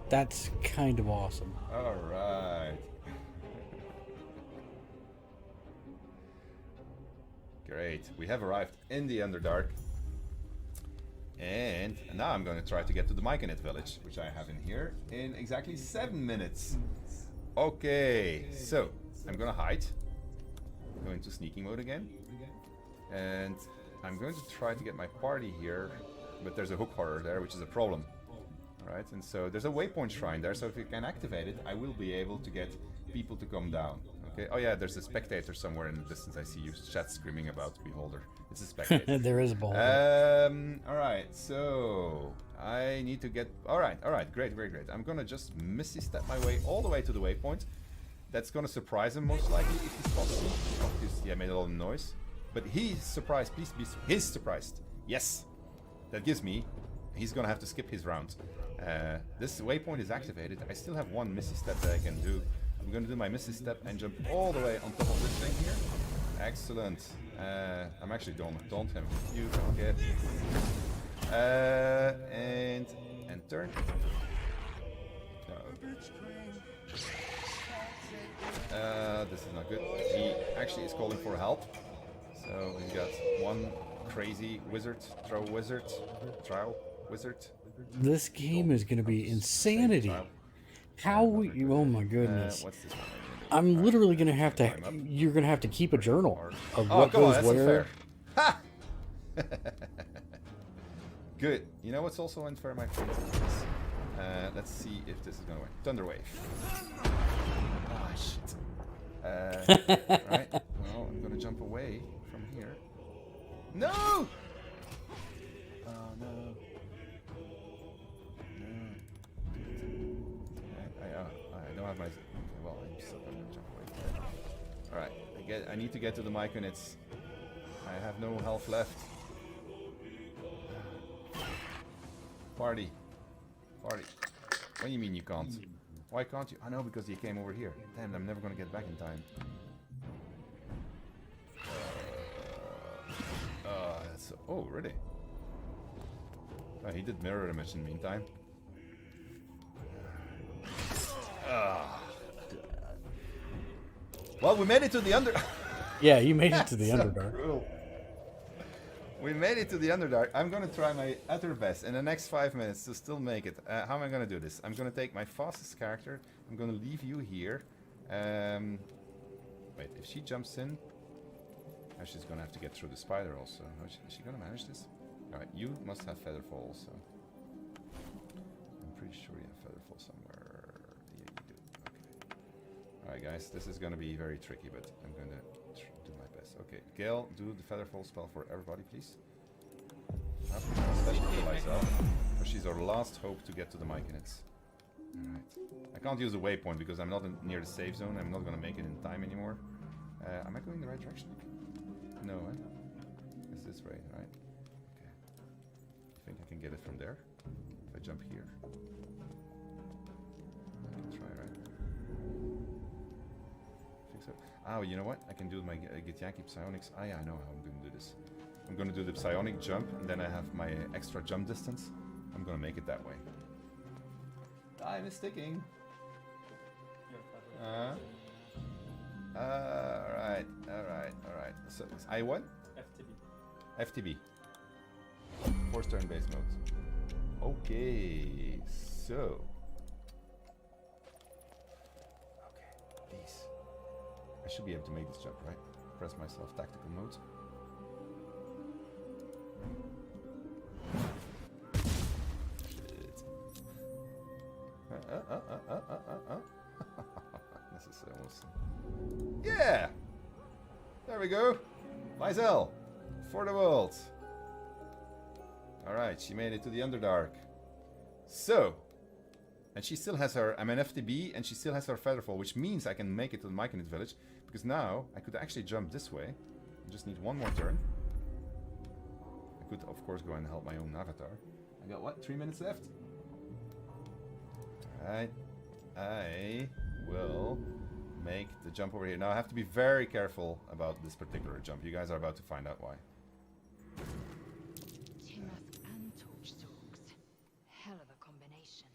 That's kind of awesome. Alright. Great. We have arrived in the Underdark. And now I'm going to try to get to the Myconid village, which I have in here, in exactly 7 minutes. Okay, so I'm going to hide. Go into sneaking mode again. And I'm going to try to get my party here, but there's a hook horror there, which is a problem. Right, and so there's a waypoint shrine there, so if you can activate it, I will be able to get people to come down. Okay. Oh yeah, there's a spectator somewhere in the distance. I see you chat screaming about Beholder. It's a spectator. There is a Beholder. Alright, so I need to get... Alright, great. I'm gonna just Misty step my way all the way to the waypoint. That's gonna surprise him most likely if he spots me. Obviously I made a lot of noise. But he's surprised, please be... He's surprised. Yes! That gives me... He's gonna have to skip his round. This waypoint is activated. I still have one Misty step that I can do. I'm gonna do my Misty step and jump all the way on top of this thing here. Excellent. I'm actually don't him. You forget. And turn. This is not good. He actually is calling for help. So we got one crazy wizard, trial wizard. This game is going to be insanity. How we... Oh my goodness. What's this one? I'm literally going to have to... You're going to have to keep a journal of what goes where. Ha! Good. You know what's also unfair, my friends? Let's see if this is going to work. Thunderwave. Ah, shit. Alright. Well, I'm going to jump away from here. No! Oh, no. I don't have my... Well, I'm still going to jump away from it. Alright, I need to get to the Myconids. I have no health left. Party. What do you mean you can't? Why can't you? I know, because you came over here. Damn, I'm never going to get back in time. That's... Oh, really? Oh, he did mirror image in the meantime. Well, we made it to the under... Yeah, you made it to the Underdark. Brutal. We made it to the Underdark. I'm going to try my utter best in the next 5 minutes to still make it. How am I going to do this? I'm going to take my fastest character. I'm going to leave you here. Wait, if she jumps in... Oh, she's going to have to get through the spider also. Is she going to manage this? Alright, you must have Featherfall also. I'm pretty sure you have Featherfall somewhere. Yeah, you do. Okay. Alright guys, this is going to be very tricky, but I'm going to do my best. Okay, Gale, do the Featherfall spell for everybody, please. Especially for Liza, because she's our last hope to get to the Myconids. Alright. I can't use a waypoint because I'm not near the save zone. I'm not going to make it in time anymore. Am I going in the right direction? No, it's this way, right? Okay. I think I can get it from there. If I jump here. I can try, right? I think so. Oh, you know what? I can do my Githyanki Psionics. Ah, yeah, I know how I'm going to do this. I'm going to do the Psionic jump, and then I have my extra jump distance. I'm going to make it that way. Time is ticking. Alright. So, I what? FTB. Force turn-based mode. Okay, so... Okay, please. I should be able to make this jump, right? Press myself, tactical mode. This is so awesome. Yeah! There we go. Lysel, for the world. Alright, she made it to the Underdark. So, and she still has her, I'm an FTB, and she still has her Featherfall, which means I can make it to the Myconid village, because now I could actually jump this way. I just need one more turn. I could, of course, go and help my own avatar. I got, what, 3 minutes left? Alright, I will make the jump over here. Now I have to be very careful about this particular jump. You guys are about to find out why. Hell of a combination.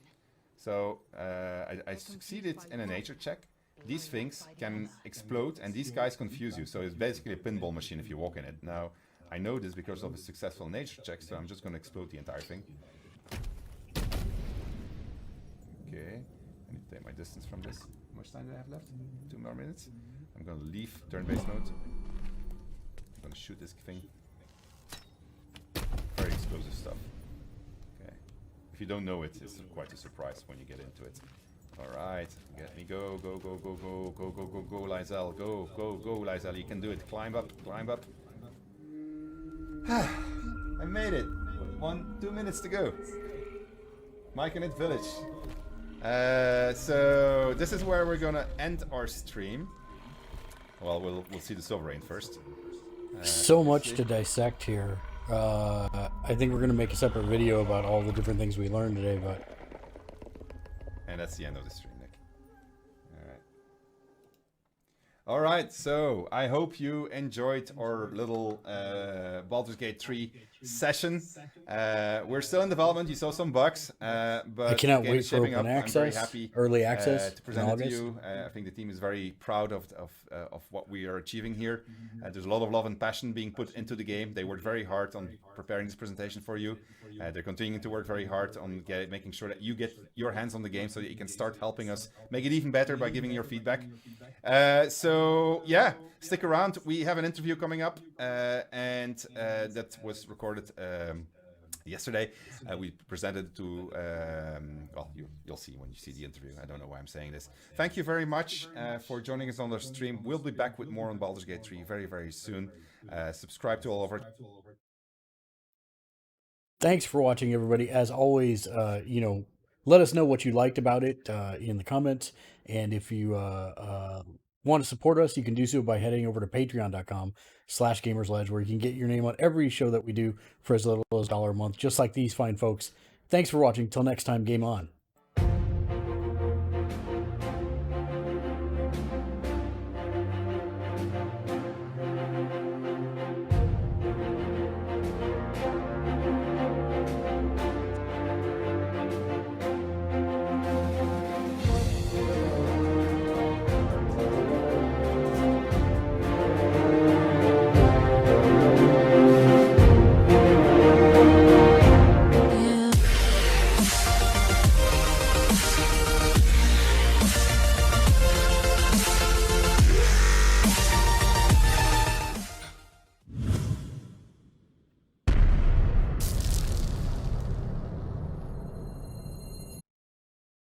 So I succeeded in a nature check. These things can explode and these guys confuse you. So it's basically a pinball machine if you walk in it. Now I know this because of a successful nature check, so I'm just going to explode the entire thing. Okay, I need to take my distance from this. How much time do I have left? 2 more minutes. I'm going to leave turn-based mode. I'm going to shoot this thing. Very explosive stuff. Okay. If you don't know it, it's quite a surprise when you get into it. Alright, get me, go, Lysel, go, Lysel, you can do it. Climb up. I made it. 2 minutes to go. Myconid village. So this is where we're gonna end our stream. Well, we'll see the Sovereign first. So much to dissect here. I think we're gonna make a separate video about all the different things we learned today, but... And that's the end of the stream, Nick. Alright, so I hope you enjoyed our little Baldur's Gate 3 session. We're still in development, you saw some bugs, but I cannot wait for open access, I'm very happy early access to present it to you. I think the team is very proud of what we are achieving here. There's a lot of love and passion being put into the game. They worked very hard on preparing this presentation for you. They're continuing to work very hard on making sure that you get your hands on the game so that you can start helping us make it even better by giving your feedback. So yeah, stick around. We have an interview coming up, and that was recorded yesterday. We presented to, well, you'll see when you see the interview. I don't know why I'm saying this. Thank you very much for joining us on our stream. We'll be back with more on Baldur's Gate 3 very, very soon. Subscribe to all of our... Thanks for watching, everybody. As always, let us know what you liked about it in the comments. And if you want to support us, you can do so by heading over to patreon.com/gamersledge, where you can get your name on every show that we do for as little as $1 a month, just like these fine folks. Thanks for watching. Till next time, game on.